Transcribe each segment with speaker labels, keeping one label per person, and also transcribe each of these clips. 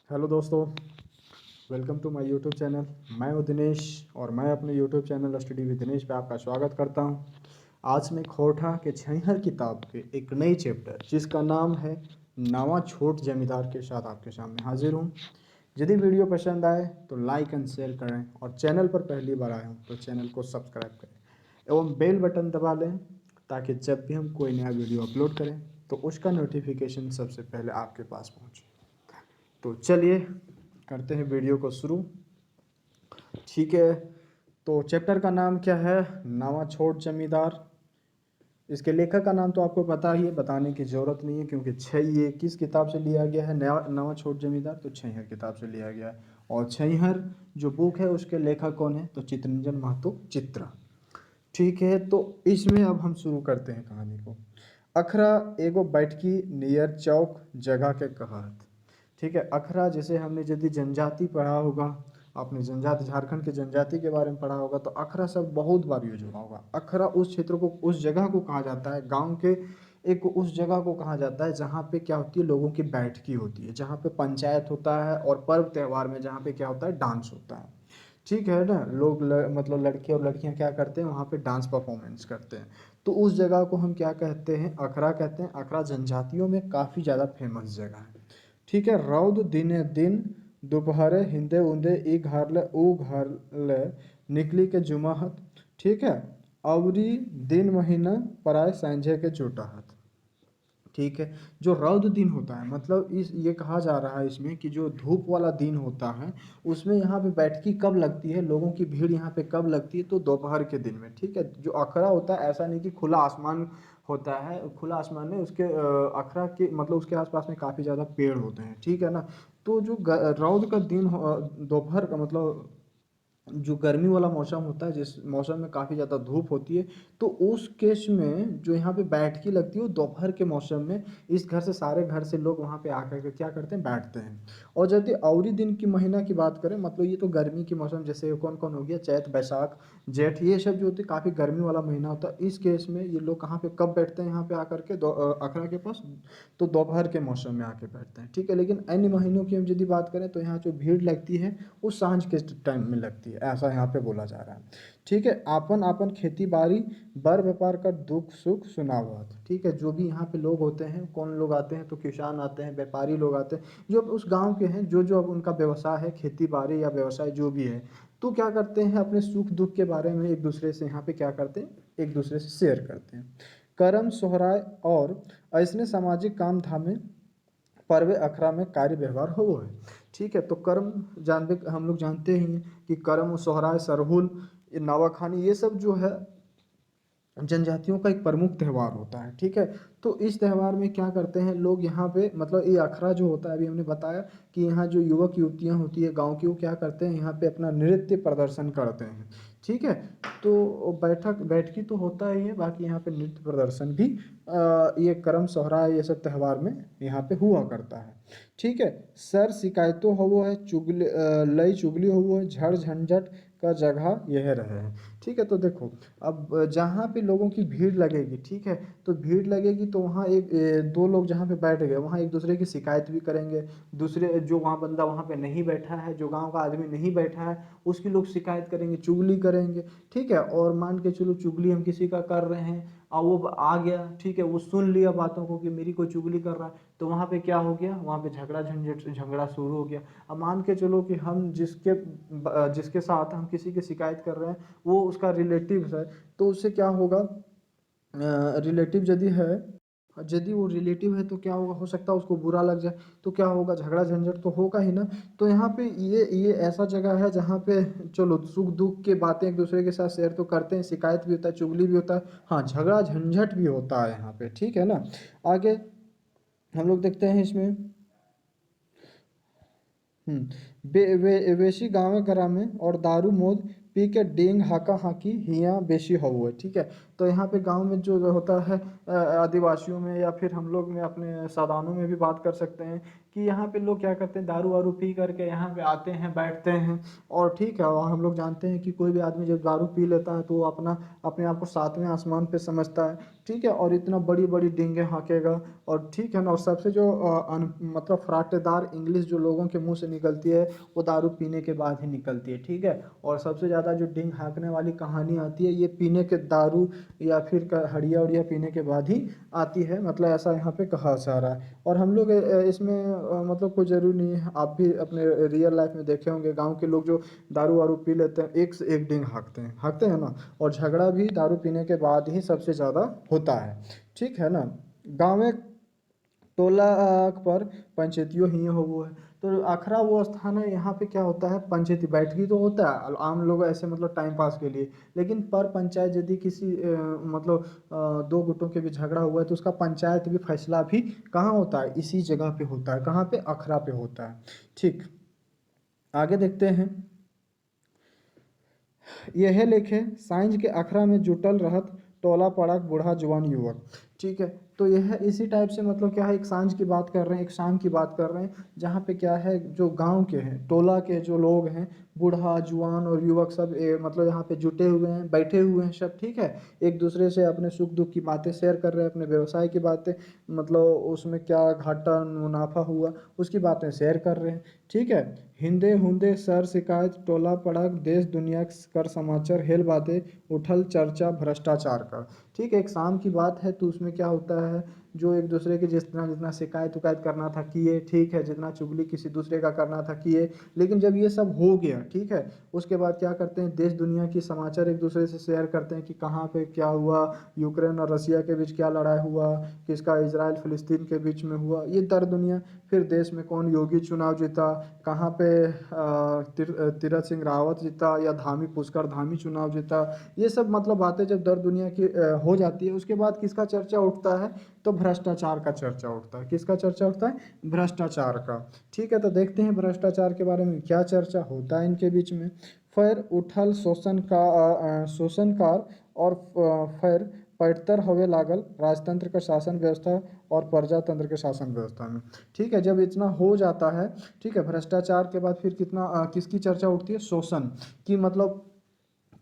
Speaker 1: Hello दोस्तों, welcome to my YouTube channel. मैं हूं दिनेश और मैं अपने YouTube channel study with Dinesh पे आपका स्वागत करता हूं। आज मैं खोटा के छैहर किताब के एक नई चैप्टर जिसका नाम है नावा छोट जमींदार के साथ आपके सामने हाजिर हूं। यदि वीडियो पसंद आए तो लाइक एंड शेयर करें और चैनल पर पहली बार आए हों तो चैनल को सब्सक्राइब करें एवं बेल बटन दबा लें ताकि जब भी हम कोई नया वीडियो अपलोड करें तो उसका नोटिफिकेशन सबसे पहले आपके पास पहुँचे। तो चलिए करते हैं वीडियो को शुरू। ठीक है, तो चैप्टर का नाम क्या है? नावा छोट जमींदार। इसके लेखक का नाम तो आपको पता ही है, बताने की ज़रूरत नहीं है क्योंकि ये किस किताब से लिया गया है? नावा छोट जमींदार तो छैहर किताब से लिया गया है। और छैहर जो बुक है उसके लेखक कौन है? तो चित्तरंजन महतो चित्रा। ठीक है, तो इसमें अब हम शुरू करते हैं कहानी को। अखरा एगो बैठकी नियर चौक जगह के कहत। ठीक है, अखरा जैसे हमने यदि जनजाति पढ़ा होगा, आपने जनजाति झारखंड के जनजाति के बारे में पढ़ा होगा तो अखरा शब्द बहुत बार यूज हुआ होगा। अखरा उस क्षेत्र को, उस जगह को कहा जाता है, गांव के एक उस जगह को कहा जाता है जहाँ पे क्या होती है, लोगों की बैठकी होती है, जहाँ पे पंचायत होता है और पर्व त्यौहार में जहाँ पे क्या होता है, डांस होता है। ठीक है ना, लोग मतलब लड़के और लड़कियां क्या करते हैं, वहाँ पे डांस परफॉर्मेंस करते हैं। तो उस जगह को हम क्या कहते हैं? अखरा कहते हैं। अखरा जनजातियों में काफ़ी ज़्यादा फेमस जगह है। ठीक है, रौद दिने दिन दोपहरे हिंदे उंदे ई घरले ऊ घरले निकली के जुमाहत। ठीक है, अवरी दिन महीना पराय सांझे के चोटाहत। ठीक है, जो रौद दिन होता है मतलब इस ये कहा जा रहा है इसमें कि जो धूप वाला दिन होता है उसमें यहाँ पे बैठकी कब लगती है, लोगों की भीड़ यहाँ पे कब लगती है? तो दोपहर के दिन में। ठीक है, जो अखड़ा होता है ऐसा नहीं कि खुला आसमान होता है, खुला आसमान में उसके अखड़ा के मतलब उसके आसपास में काफ़ी ज़्यादा पेड़ होते हैं। ठीक है ना, तो जो रौद का दिन दोपहर का मतलब जो गर्मी वाला मौसम होता है, जिस मौसम में काफ़ी ज़्यादा धूप होती है, तो उस केस में जो यहाँ पे बैठकी लगती है वो दोपहर के मौसम में इस घर से सारे घर से लोग वहाँ पे आकर के क्या करते हैं, बैठते हैं। और यदि अवरी दिन की महीना की बात करें, मतलब ये तो गर्मी के मौसम जैसे कौन कौन हो गया, चैत बैसाख जेठ, ये सब जो होते हैं काफ़ी गर्मी वाला महीना होता है। इस केस में ये लोग कहाँ पे कब बैठते हैं? यहाँ पे आकर के अखड़ा के पास, तो दोपहर के मौसम में आके बैठते हैं। ठीक है, लेकिन अन्य महीनों की हम यदि बात करें तो यहाँ जो भीड़ लगती है वो सांझ के टाइम में लगती है, ऐसा यहाँ पे बोला जा रहा है। ठीक है, आपन आपन खेती बाड़ी बर व्यापार का दुख सुख सुनावत। ठीक है, जो भी यहाँ पे लोग होते हैं, कौन लोग आते हैं? तो किसान आते हैं, व्यापारी लोग आते हैं, जो उस गांव के हैं, जो जो अब उनका व्यवसाय है, खेती बाड़ी या व्यवसाय जो भी है, तो क्या करते हैं, अपने सुख दुख के बारे में एक दूसरे से यहाँ पे क्या करते हैं, एक दूसरे से शेयर करते हैं। करम सोहराय और ऐसने सामाजिक काम धाम में पर्व अखड़ा में कार्य व्यवहार हो है। ठीक है, तो कर्म जानते, हम लोग जानते ही हैं कि कर्म, सोहराय, सरहुल, ये नवाखानी, ये सब जो है जनजातियों का एक प्रमुख त्यौहार होता है। ठीक है, तो इस त्यौहार में क्या करते हैं लोग यहाँ पे, मतलब ये अखड़ा जो होता है, अभी हमने बताया कि यहाँ जो युवक युवतियाँ होती है गांव की, वो क्या करते हैं, यहाँ पे अपना नृत्य प्रदर्शन करते हैं। ठीक है, तो बैठकी तो होता ही है, बाकी यहाँ पे नृत्य प्रदर्शन भी ये करम सोहराय ये सब त्यौहार में यहाँ पे हुआ करता है। ठीक है, सर शिकायतों हो है, चुगली लई चुगली हो है, झड़ झंझट का जगह यह रहे हैं। ठीक है, तो देखो अब जहाँ पे लोगों की भीड़ लगेगी, ठीक है, तो भीड़ लगेगी तो वहाँ दो लोग जहाँ पे बैठ गए वहाँ एक दूसरे की शिकायत भी करेंगे। दूसरे जो वहाँ बंदा वहाँ पे नहीं बैठा है, जो गांव का आदमी नहीं बैठा है, उसकी लोग शिकायत करेंगे, चुगली करेंगे। ठीक है, और मान के चलो चुगली हम किसी का कर रहे हैं और वो आ गया, ठीक है, वो सुन लिया बातों को कि मेरी कोई चुगली कर रहा है, तो वहाँ पे क्या हो गया, वहाँ पे झगड़ा शुरू हो गया। अब मान के चलो कि हम जिसके साथ हम किसी की शिकायत कर रहे हैं वो उसका रिलेटिव है, तो उससे क्या होगा, रिलेटिव यदि है, यदि वो रिलेटिव है तो क्या होगा, हो सकता है उसको बुरा लग जाए, तो क्या होगा, झगड़ा झंझट तो होगा ही ना। तो यहाँ पे ये ऐसा जगह है जहाँ पे चलो सुख दुख के बातें एक दूसरे के साथ शेयर तो करते हैं, शिकायत भी होता है, चुगली भी होता है, हाँ झगड़ा झंझट भी होता है यहाँ पे। ठीक है ना, आगे हम लोग देखते हैं इसमें। बेशी गाँवे घरा में और दारू मोद पी के डेंग हाका हाकी हियाँ बेशी हउए। ठीक है, तो यहाँ पे गांव में जो होता है, आदिवासियों में या फिर हम लोग में अपने सादानों में भी बात कर सकते हैं कि यहाँ पे लोग क्या करते हैं, दारू वारू पी करके यहाँ पे आते हैं, बैठते हैं, और ठीक है, और हम लोग जानते हैं कि कोई भी आदमी जब दारू पी लेता है तो वो अपने आप को सातवें आसमान पे समझता है, ठीक है, और इतना बड़ी बड़ी डींगे हाँकेगा, और ठीक है ना, और सबसे जो मतलब फराटेदार इंग्लिश जो लोगों के मुंह से निकलती है वो दारू पीने के बाद ही निकलती है, ठीक है, और सबसे ज़्यादा जो डींग हाँकने वाली कहानी आती है ये पीने के दारू या फिर हड़िया उड़िया पीने के बाद ही आती है, मतलब ऐसा यहाँ पे कहा जा रहा है। और हम लोग इसमें मतलब कोई ज़रूरी नहीं है, आप भी अपने रियल लाइफ में देखे होंगे गांव के लोग जो दारू वारू पी लेते हैं एक से एक डींग हाँकते हैं ना, और झगड़ा भी दारू पीने के बाद ही सबसे ज़्यादा होता है, ठीक है ना। गाँव में टोला पर पंचायतियों ही हो वो है, तो आखिरा वो स्थान है, यहाँ पे क्या होता है, पंचायती बैठकी तो होता है आम लोग ऐसे मतलब टाइम पास के लिए, लेकिन पर पंचायत यदि किसी मतलब दो गुटों के भी झगड़ा हुआ है तो उसका पंचायत भी फैसला भी कहाँ होता है, इसी जगह पे होता है, कहाँ पे, अखरा पे होता है, ठीक। आगे देखते हैं, यह लेखे साइंज के अखड़ा में जुटल रहत टोला पड़ाक बूढ़ा जवान युवक, ठीक है, तो यह इसी टाइप से मतलब क्या है, एक सांझ की बात कर रहे हैं, एक शाम की बात कर रहे हैं, जहाँ पे क्या है, जो गांव के हैं, टोला के जो लोग हैं, बूढ़ा जवान और युवक सब मतलब यहाँ पे जुटे हुए हैं, बैठे हुए हैं सब, ठीक है, एक दूसरे से अपने सुख दुख की बातें शेयर कर रहे हैं, अपने व्यवसाय की बातें, मतलब उसमें क्या घाटा मुनाफा हुआ उसकी बातें शेयर कर रहे हैं, ठीक है। हिंदे हुंदे सर शिकायत टोला पड़ाक देश दुनिया कर समाचार हेल बातें उठल चर्चा भ्रष्टाचार का, ठीक है, एक शाम की बात है, तो उसमें क्या होता है, जो एक दूसरे के जितना जितना शिकायत उकायत करना था किए, ठीक है, जितना चुगली किसी दूसरे का करना था किए, लेकिन जब ये सब हो गया, ठीक है, उसके बाद क्या करते हैं, देश दुनिया की समाचार एक दूसरे से शेयर करते हैं कि कहाँ पे क्या हुआ, यूक्रेन और रसिया के बीच क्या लड़ाई हुआ, किसका इजराइल फिलिस्तीन के बीच में हुआ, ये दर दुनिया, फिर देश में कौन योगी चुनाव जीता, कहाँ पे तीरथ सिंह रावत जीता या धामी पुष्कर धामी चुनाव जीता, ये सब मतलब बातें जब दर दुनिया की हो जाती है, उसके बाद किसका चर्चा उठता है, तो भ्रष्टाचार का चर्चा उठता है, किसका चर्चा उठता है, भ्रष्टाचार का, ठीक है, तो देखते हैं भ्रष्टाचार के बारे में क्या चर्चा होता है इनके बीच में। फिर उठल शोषणकार और फिर पैटर हवे लागल राजतंत्र का शासन व्यवस्था और प्रजातंत्र के शासन व्यवस्था में, ठीक है, जब इतना हो जाता है, ठीक है, भ्रष्टाचार के बाद फिर किसकी चर्चा उठती है, शोषण की, मतलब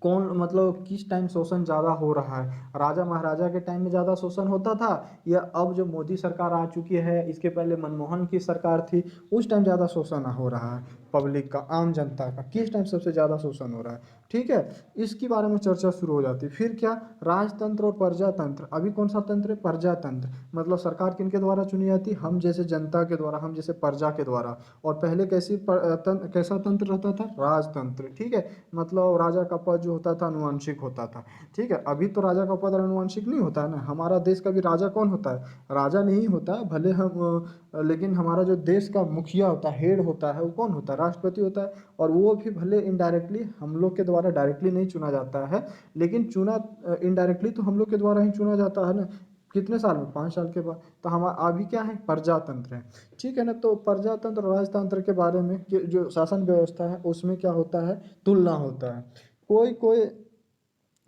Speaker 1: कौन, मतलब किस टाइम शोषण ज़्यादा हो रहा है, राजा महाराजा के टाइम में ज़्यादा शोषण होता था, या अब जो मोदी सरकार आ चुकी है, इसके पहले मनमोहन की सरकार थी, उस टाइम ज़्यादा शोषण हो रहा है, पब्लिक का, आम जनता का किस टाइम सबसे ज़्यादा शोषण हो रहा है, ठीक है, इसके बारे में चर्चा शुरू हो जाती है। फिर क्या, राजतंत्र और प्रजातंत्र, अभी कौन सा तंत्र है, प्रजातंत्र, मतलब सरकार किनके द्वारा चुनी जाती है, हम जैसे जनता के द्वारा, हम जैसे प्रजा के द्वारा, और पहले कैसा तंत्र रहता था, राजतंत्र, ठीक है, मतलब राजा का पद जो होता था अनुवांशिक होता था, ठीक है, अभी तो राजा का पद अनुवांशिक नहीं होता है ना, हमारा देश का भी राजा कौन होता है, राजा नहीं होता है, भले हम लेकिन हमारा जो देश का मुखिया होता है, हेड होता है, वो कौन होता है, राष्ट्रपति होता है, और वो भी भले इनडायरेक्टली हम लोग के द्वारा डायरेक्टली नहीं चुना जाता है, लेकिन चुना इनडायरेक्टली तो हम लोग के द्वारा ही चुना जाता है ना, कितने साल में, 5 साल के बाद, तो हम अभी क्या है, प्रजातंत्र है, ठीक है ना। तो प्रजातंत्र और राजतंत्र के बारे में जो शासन व्यवस्था है उसमें क्या होता है, तुलना होता है, कोई कोई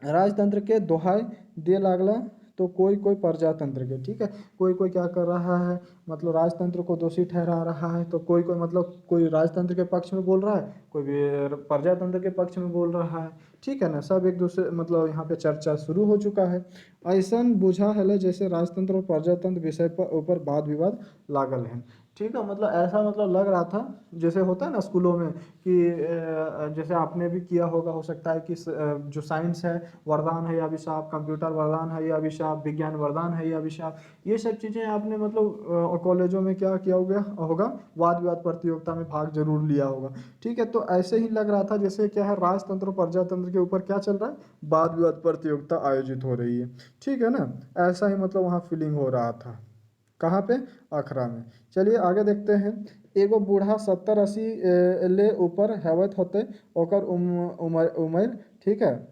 Speaker 1: राजतंत्र के दोहाई दे लागला तो कोई कोई प्रजातंत्र के, ठीक है, कोई कोई क्या कर रहा है, मतलब राजतंत्र को दोषी ठहरा रहा है, तो कोई कोई मतलब कोई राजतंत्र के पक्ष में बोल रहा है, कोई भी प्रजातंत्र के पक्ष में बोल रहा है, ठीक है ना, सब एक दूसरे मतलब यहाँ पे चर्चा शुरू हो चुका है। ऐसा बुझा है जैसे राजतंत्र और प्रजातंत्र विषय पर ऊपर वाद विवाद लागल है, ठीक है, मतलब ऐसा मतलब लग रहा था, जैसे होता है ना स्कूलों में कि जैसे आपने भी किया होगा, हो सकता है कि जो साइंस है वरदान है या अभिशाप, कंप्यूटर वरदान है या अभिशाप, विज्ञान वरदान है या अभिशाप, ये सब चीज़ें आपने मतलब कॉलेजों में क्या किया होगा, वाद विवाद प्रतियोगिता में भाग जरूर लिया होगा, ठीक है, तो ऐसे ही लग रहा था जैसे क्या है, राजतंत्र प्रजातंत्र के ऊपर क्या चल रहा है, वाद विवाद प्रतियोगिता आयोजित हो रही है, ठीक है ना, ऐसा ही मतलब वहाँ फीलिंग हो रहा था, कहाँ पे, अखरा में। चलिए आगे देखते हैं, एगो बूढ़ा 70-80 ले ऊपर हैवत होते ओकर उम्र, ठीक है,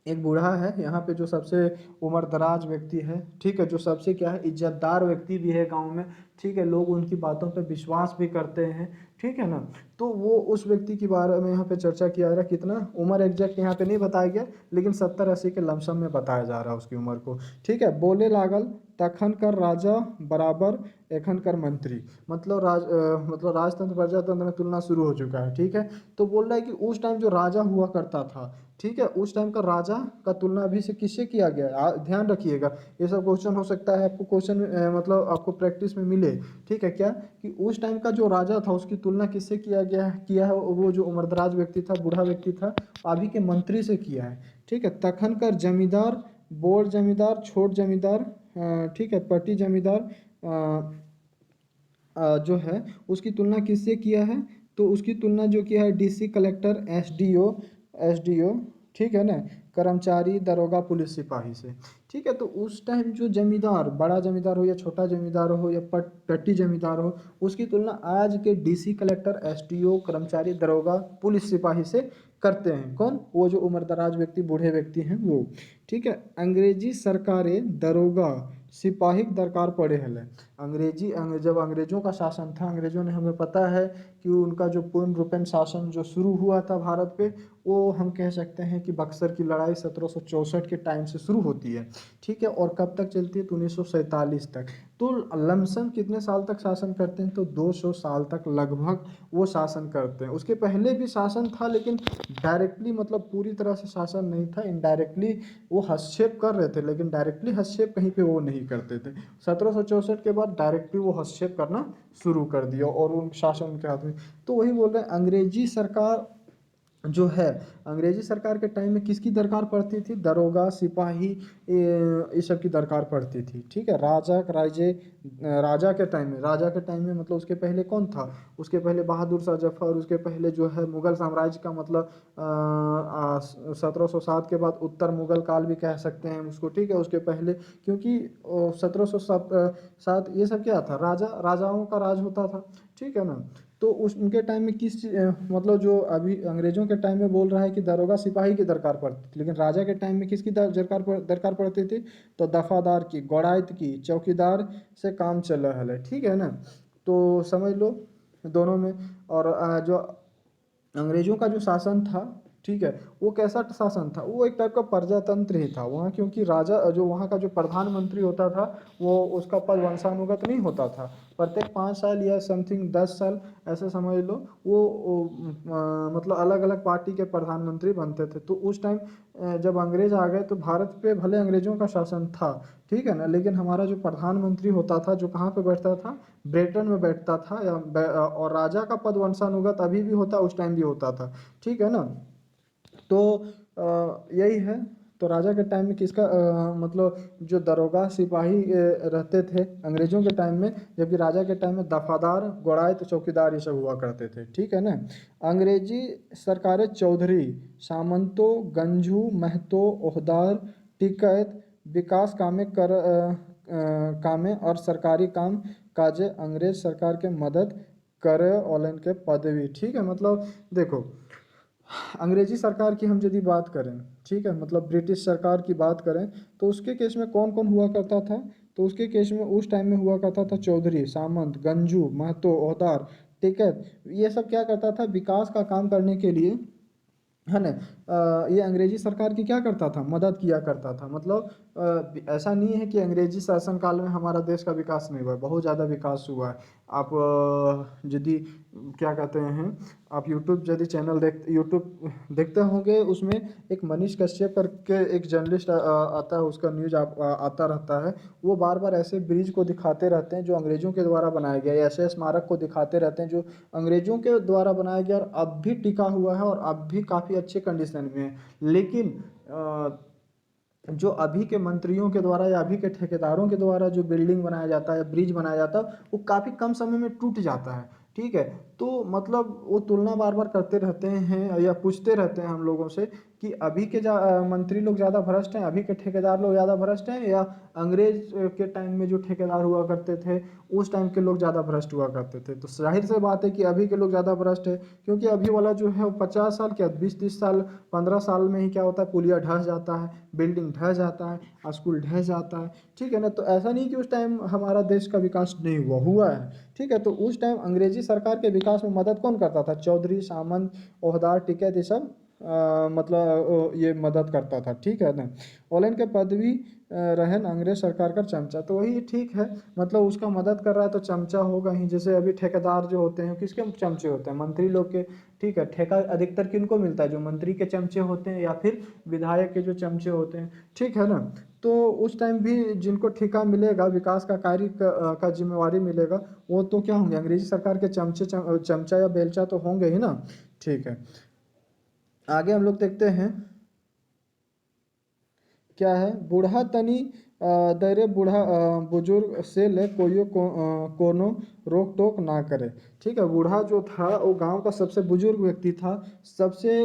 Speaker 1: एक बूढ़ा है यहाँ पे जो सबसे उम्र दराज व्यक्ति है, ठीक है, जो सबसे क्या है, इज्जतदार व्यक्ति भी है गांव में, ठीक है, लोग उनकी बातों पे विश्वास भी करते हैं, ठीक है ना, तो वो उस व्यक्ति के बारे में यहाँ पे चर्चा किया जा रहा है, कितना उम्र एग्जैक्ट यहाँ पे नहीं बताया गया, लेकिन 70-80 के लमसम में बताया जा रहा है उसकी उम्र को, ठीक है, बोले लागल तखन कर राजा बराबर एखन कर मंत्री। मतलब मतलब राजतंत्र प्रजातंत्र में तुलना शुरू हो चुका है, ठीक है। तो बोल रहा है कि उस टाइम जो राजा हुआ करता था, ठीक है, उस टाइम का राजा का तुलना अभी से किससे किया गया है। ध्यान रखिएगा, ये सब क्वेश्चन हो सकता है आपको, क्वेश्चन मतलब आपको प्रैक्टिस में मिले, ठीक है। क्या कि उस टाइम का जो राजा था उसकी तुलना किससे किया है, वो जो उम्रदराज व्यक्ति था, बूढ़ा व्यक्ति था, अभी के मंत्री से किया है, ठीक है। तखन कर जमींदार, बोर जमींदार, छोट जमींदार, ठीक है, पट्टी जमींदार जो है उसकी तुलना किससे किया है, तो उसकी तुलना जो किया है डीसी, कलेक्टर, एसडीओ, ठीक है ना, कर्मचारी, दरोगा, पुलिस सिपाही से, ठीक है। तो उस टाइम जो जमींदार, बड़ा जमींदार हो या छोटा जमींदार हो या पट्टी जमींदार हो, उसकी तुलना आज के डीसी, कलेक्टर, एसडीओ, कर्मचारी, दरोगा, पुलिस सिपाही से करते हैं। कौन? वो जो उम्रदराज व्यक्ति, बूढ़े व्यक्ति हैं वो, ठीक है। अंग्रेजी सरकारें दरोगा सिपाही के दरकार पड़े हले। जब अंग्रेजों का शासन था, अंग्रेजों ने, हमें पता है कि उनका जो पूर्ण रूपेण शासन जो शुरू हुआ था भारत पे, वो हम कह सकते हैं कि बक्सर की लड़ाई 1764 के टाइम से शुरू होती है, ठीक है। और कब तक चलती है? तो 1947 तक। तो लमसम कितने साल तक शासन करते हैं? तो 200 साल तक लगभग वो शासन करते हैं। उसके पहले भी शासन था, लेकिन डायरेक्टली मतलब पूरी तरह से शासन नहीं था, इनडायरेक्टली वो हस्तक्षेप कर रहे थे, लेकिन डायरेक्टली हस्तक्षेप कहीं पे वो नहीं करते थे। 1764 के बाद डायरेक्टली वो हस्तक्षेप करना शुरू कर दिया और उन शासन उनके हाथ में। तो वही बोल रहे हैं, अंग्रेजी सरकार जो है, अंग्रेजी सरकार के टाइम में किसकी दरकार पड़ती थी? दरोगा, सिपाही, इस सब की दरकार पड़ती थी, ठीक है। राजा के टाइम में मतलब उसके पहले कौन था? उसके पहले बहादुर शाह जफर, उसके पहले जो है मुगल साम्राज्य का मतलब 1707 के बाद उत्तर मुगल काल भी कह सकते हैं उसको, ठीक है। उसके पहले, क्योंकि 1707 ये सब क्या था? राजाओं का राज होता था, ठीक है ना। तो उस उनके टाइम में मतलब जो अभी अंग्रेजों के टाइम में बोल रहा है कि दरोगा सिपाही की दरकार पड़ती थी, लेकिन राजा के टाइम में किसकी दरकार पड़ती थी? तो दफादार की, गौड़ाइत की, चौकीदार से काम चल रहा है, ठीक है ना। तो समझ लो दोनों में। और जो अंग्रेजों का जो शासन था, ठीक है, वो कैसा शासन था? वो एक टाइप का प्रजातंत्र ही था वहाँ, क्योंकि राजा जो वहाँ का जो प्रधानमंत्री होता था, वो उसका पद वंशानुगत नहीं होता था। प्रत्येक 5 साल या समथिंग 10 साल ऐसे समझ लो, मतलब अलग अलग पार्टी के प्रधानमंत्री बनते थे। तो उस टाइम जब अंग्रेज आ गए तो भारत पे भले अंग्रेजों का शासन था, ठीक है ना, लेकिन हमारा जो प्रधानमंत्री होता था, जो कहाँ पे बैठता था? ब्रिटेन में बैठता था, और राजा का पद वंशानुगत अभी भी होता, उस टाइम भी होता था, ठीक है ना। तो यही है। तो राजा के टाइम में किसका मतलब जो दरोगा सिपाही रहते थे अंग्रेजों के टाइम में, जबकि राजा के टाइम में दफादार, गौड़ाइत, चौकीदार ये सब हुआ करते थे, ठीक है ना। अंग्रेजी सरकारें चौधरी, सामंतो, गंजू, महतो, ओहदार, टिकैत, विकास कामे और सरकारी काम काजे अंग्रेज सरकार के मदद करे ऑलन के पदवी, ठीक है। मतलब देखो, अंग्रेजी सरकार की हम यदि बात करें, ठीक है, मतलब ब्रिटिश सरकार की बात करें, तो उसके केस में कौन कौन हुआ करता था? तो उसके केस में उस टाइम में हुआ करता था चौधरी, सामंत, गंजू, महतो, ओहदार, टिकैत। ये सब क्या करता था? विकास का काम करने के लिए, है ना, ये अंग्रेजी सरकार की क्या करता था? मदद किया करता था। मतलब ऐसा नहीं है कि अंग्रेजी शासन काल में हमारा देश का विकास नहीं हुआ है, बहुत ज़्यादा विकास हुआ है। आप यदि क्या कहते हैं, आप यूट्यूब देखते होंगे, उसमें एक मनीष कश्यप करके एक जर्नलिस्ट आता है, उसका न्यूज आता रहता है। वो बार बार ऐसे ब्रिज को दिखाते रहते हैं जो अंग्रेजों के द्वारा बनाया गया, ऐसे स्मारक को दिखाते रहते हैं जो अंग्रेजों के द्वारा बनाया गया और अब भी टिका हुआ है और अब भी काफ़ी अच्छे कंडीशन में है। लेकिन जो अभी के मंत्रियों के द्वारा या अभी के ठेकेदारों के द्वारा जो बिल्डिंग बनाया जाता है, ब्रिज बनाया जाता है, वो काफ़ी कम समय में टूट जाता है, ठीक है। तो मतलब वो तुलना बार बार करते रहते हैं या पूछते रहते हैं हम लोगों से कि अभी के मंत्री लोग ज़्यादा भ्रष्ट हैं, अभी के ठेकेदार लोग ज़्यादा भ्रष्ट हैं, या अंग्रेज के टाइम में जो ठेकेदार हुआ करते थे उस टाइम के लोग ज़्यादा भ्रष्ट हुआ करते थे। तो जाहिर सी बात है कि अभी के लोग ज़्यादा भ्रष्ट है, क्योंकि अभी वाला जो है वो 50 साल क्या 20-30 साल 15 साल में ही क्या होता है? पुलिया ढह जाता है, बिल्डिंग ढह जाता है, स्कूल ढह जाता है, ठीक है ना। तो ऐसा नहीं कि उस टाइम हमारा देश का विकास नहीं हुआ है, ठीक है। तो उस टाइम अंग्रेजी सरकार के विकास में मदद कौन करता था? चौधरी, सामंत, ओहदार, टिकैत, ये सब मतलब ये मदद करता था, ठीक है ना। ऑनलाइन के पदवी रहन अंग्रेज सरकार का चमचा, तो वही ठीक है, मतलब उसका मदद कर रहा है तो चमचा होगा ही। जैसे अभी ठेकेदार जो होते हैं किसके चमचे होते हैं, मंत्री लोग के, ठीक है। ठेका अधिकतर किनको मिलता है, जो मंत्री के चमचे होते हैं या फिर विधायक के जो चमचे होते हैं, ठीक है ना। तो उस टाइम भी जिनको ठेका मिलेगा, विकास का कार्य का जिम्मेवारी मिलेगा, वो तो क्या होंगे, अंग्रेजी सरकार के चमचा या बेलचा तो होंगे ही ना, ठीक है। आगे हम लोग देखते हैं क्या है, बूढ़ा तनी दरे बूढ़ा बुजुर्ग से ले कोनो रोक टोक ना करे, ठीक है। बूढ़ा जो था वो गांव का सबसे बुजुर्ग व्यक्ति था, सबसे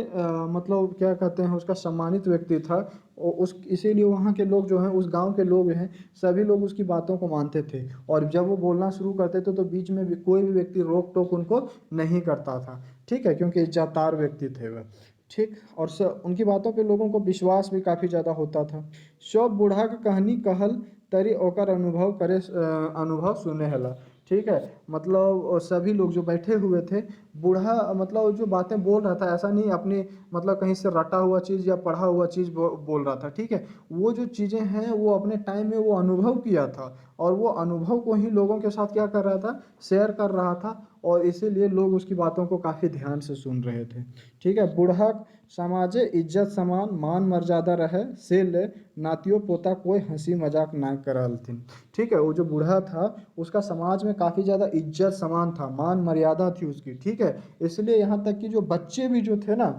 Speaker 1: मतलब क्या कहते हैं, उसका सम्मानित व्यक्ति था। उस इसीलिए वहाँ के लोग जो हैं, उस गांव के लोग हैं, सभी लोग उसकी बातों को मानते थे। और जब वो बोलना शुरू करते थे तो बीच में भी कोई भी व्यक्ति रोक टोक उनको नहीं करता था, ठीक है, क्योंकि इज्जतदार व्यक्ति थे वह, ठीक। और उनकी बातों पे लोगों को विश्वास भी काफ़ी ज़्यादा होता था। सब बूढ़ा के कहानी कहल तरी ओकर अनुभव करे, अनुभव सुने हला, ठीक है। मतलब सभी लोग जो बैठे हुए थे, बूढ़ा मतलब जो बातें बोल रहा था, ऐसा नहीं अपनी मतलब कहीं से रटा हुआ चीज़ या पढ़ा हुआ चीज़ बोल रहा था, ठीक है। वो जो चीज़ें हैं वो अपने टाइम में वो अनुभव किया था, और वो अनुभव को ही लोगों के साथ क्या कर रहा था, शेयर कर रहा था। और इसीलिए लोग उसकी बातों को काफ़ी ध्यान से सुन रहे थे, ठीक है। बूढ़ा समाजे इज्जत समान मान मर्यादा रहे से ले नातियों पोता कोई हंसी मजाक ना करलथिन, ठीक है। वो जो बूढ़ा था उसका समाज में काफ़ी ज़्यादा इज्जत समान था, मान मर्यादा थी उसकी, ठीक है। इसलिए यहाँ तक कि जो बच्चे भी जो थे ना,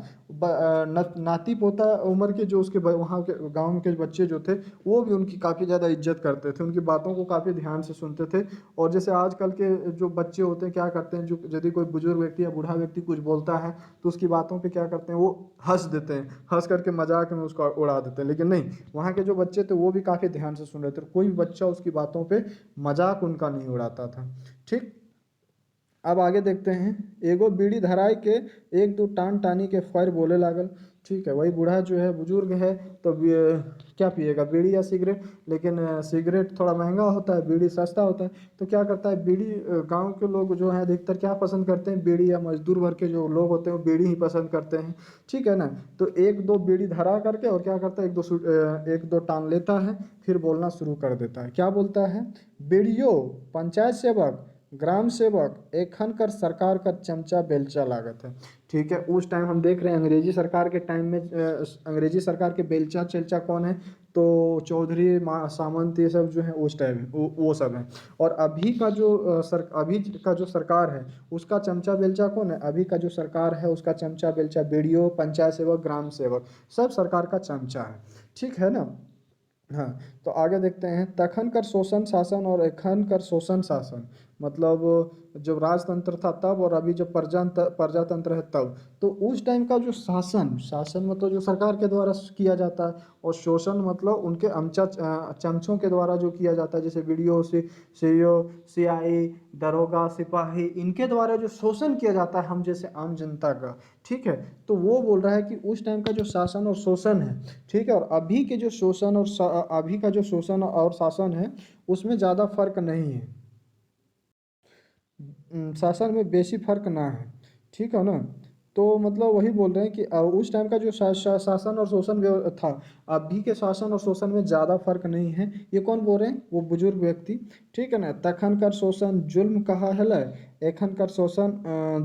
Speaker 1: नाती पोता उम्र के जो उसके वहाँ के गांव के बच्चे जो थे, वो भी उनकी काफ़ी ज़्यादा इज्जत करते थे, उनकी बातों को काफ़ी ध्यान से सुनते थे। और जैसे आजकल के जो बच्चे होते हैं क्या करते हैं, जो यदि कोई बुजुर्ग व्यक्ति या बूढ़ा व्यक्ति कुछ बोलता है तो उसकी बातों पे क्या करते हैं, वो हंस देते हैं, हंस करके मजाक में उसको उड़ा देते हैं। लेकिन नहीं, वहाँ के जो बच्चे थे वो भी काफ़ी ध्यान से सुन रहे थे, कोई भी बच्चा उसकी बातों पे मजाक उनका नहीं उड़ाता था, ठीक। अब आगे देखते हैं, एगो बीड़ी धराई के एक दो टान टानी के फैर बोले लागल, ठीक है। वही बूढ़ा जो है, बुजुर्ग है, तो क्या पिएगा, बीड़ी या सिगरेट। लेकिन सिगरेट थोड़ा महंगा होता है, बीड़ी सस्ता होता है। तो क्या करता है बीड़ी, गांव के लोग जो हैं अधिकतर क्या पसंद करते हैं, बीड़ी, या मजदूर वर्ग के जो लोग होते हैं वो बीड़ी ही पसंद करते हैं, ठीक है ना। तो एक दो बीड़ी धरा करके और क्या करता है, एक दो टान लेता है, फिर बोलना शुरू कर देता है। क्या बोलता है, बीड़ियो पंचायत सेवक ग्राम सेवक एखन कर सरकार का चमचा बेलचा लागत है, ठीक है। उस टाइम हम देख रहे हैं अंग्रेजी सरकार के टाइम में, अंग्रेजी सरकार के बेलचा चेलचा कौन है, तो चौधरी सामंत ये सब जो है उस टाइम वो सब हैं। और अभी का जो अभी का जो सरकार है उसका चमचा बेलचा कौन है, अभी का जो सरकार है उसका चमचा बेलचा बीडीओ पंचायत सेवक ग्राम सेवक सब सरकार का चमचा है, ठीक है ना। हाँ, तो आगे देखते हैं, तखन कर शोषण शासन और एखन कर शोषण शासन, मतलब जब राजतंत्र था तब और अभी जब प्रजातंत्र है तब। तो उस टाइम का जो शासन, शासन मतलब जो सरकार के द्वारा किया जाता है, और शोषण मतलब उनके चमचों के द्वारा जो किया जाता है, जैसे वीडियो से सीईओ सीआई दरोगा सिपाही, इनके द्वारा जो शोषण किया जाता है हम जैसे आम जनता का, ठीक है। तो वो बोल रहा है कि उस टाइम का जो शासन और शोषण है, ठीक है, और अभी के जो शोषण और अभी का जो शोषण और शासन है उसमें ज़्यादा फर्क नहीं है, शासन में बेसी फर्क ना है, ठीक है ना। तो मतलब वही बोल रहे हैं कि उस टाइम का जो शासन और शोषण था, अभी के शासन और शोषण में ज़्यादा फर्क नहीं है। ये कौन बोल रहे हैं, वो बुजुर्ग व्यक्ति, ठीक है ना। तखन कर शोषण जुल्म कहा है, एखन कर शोषण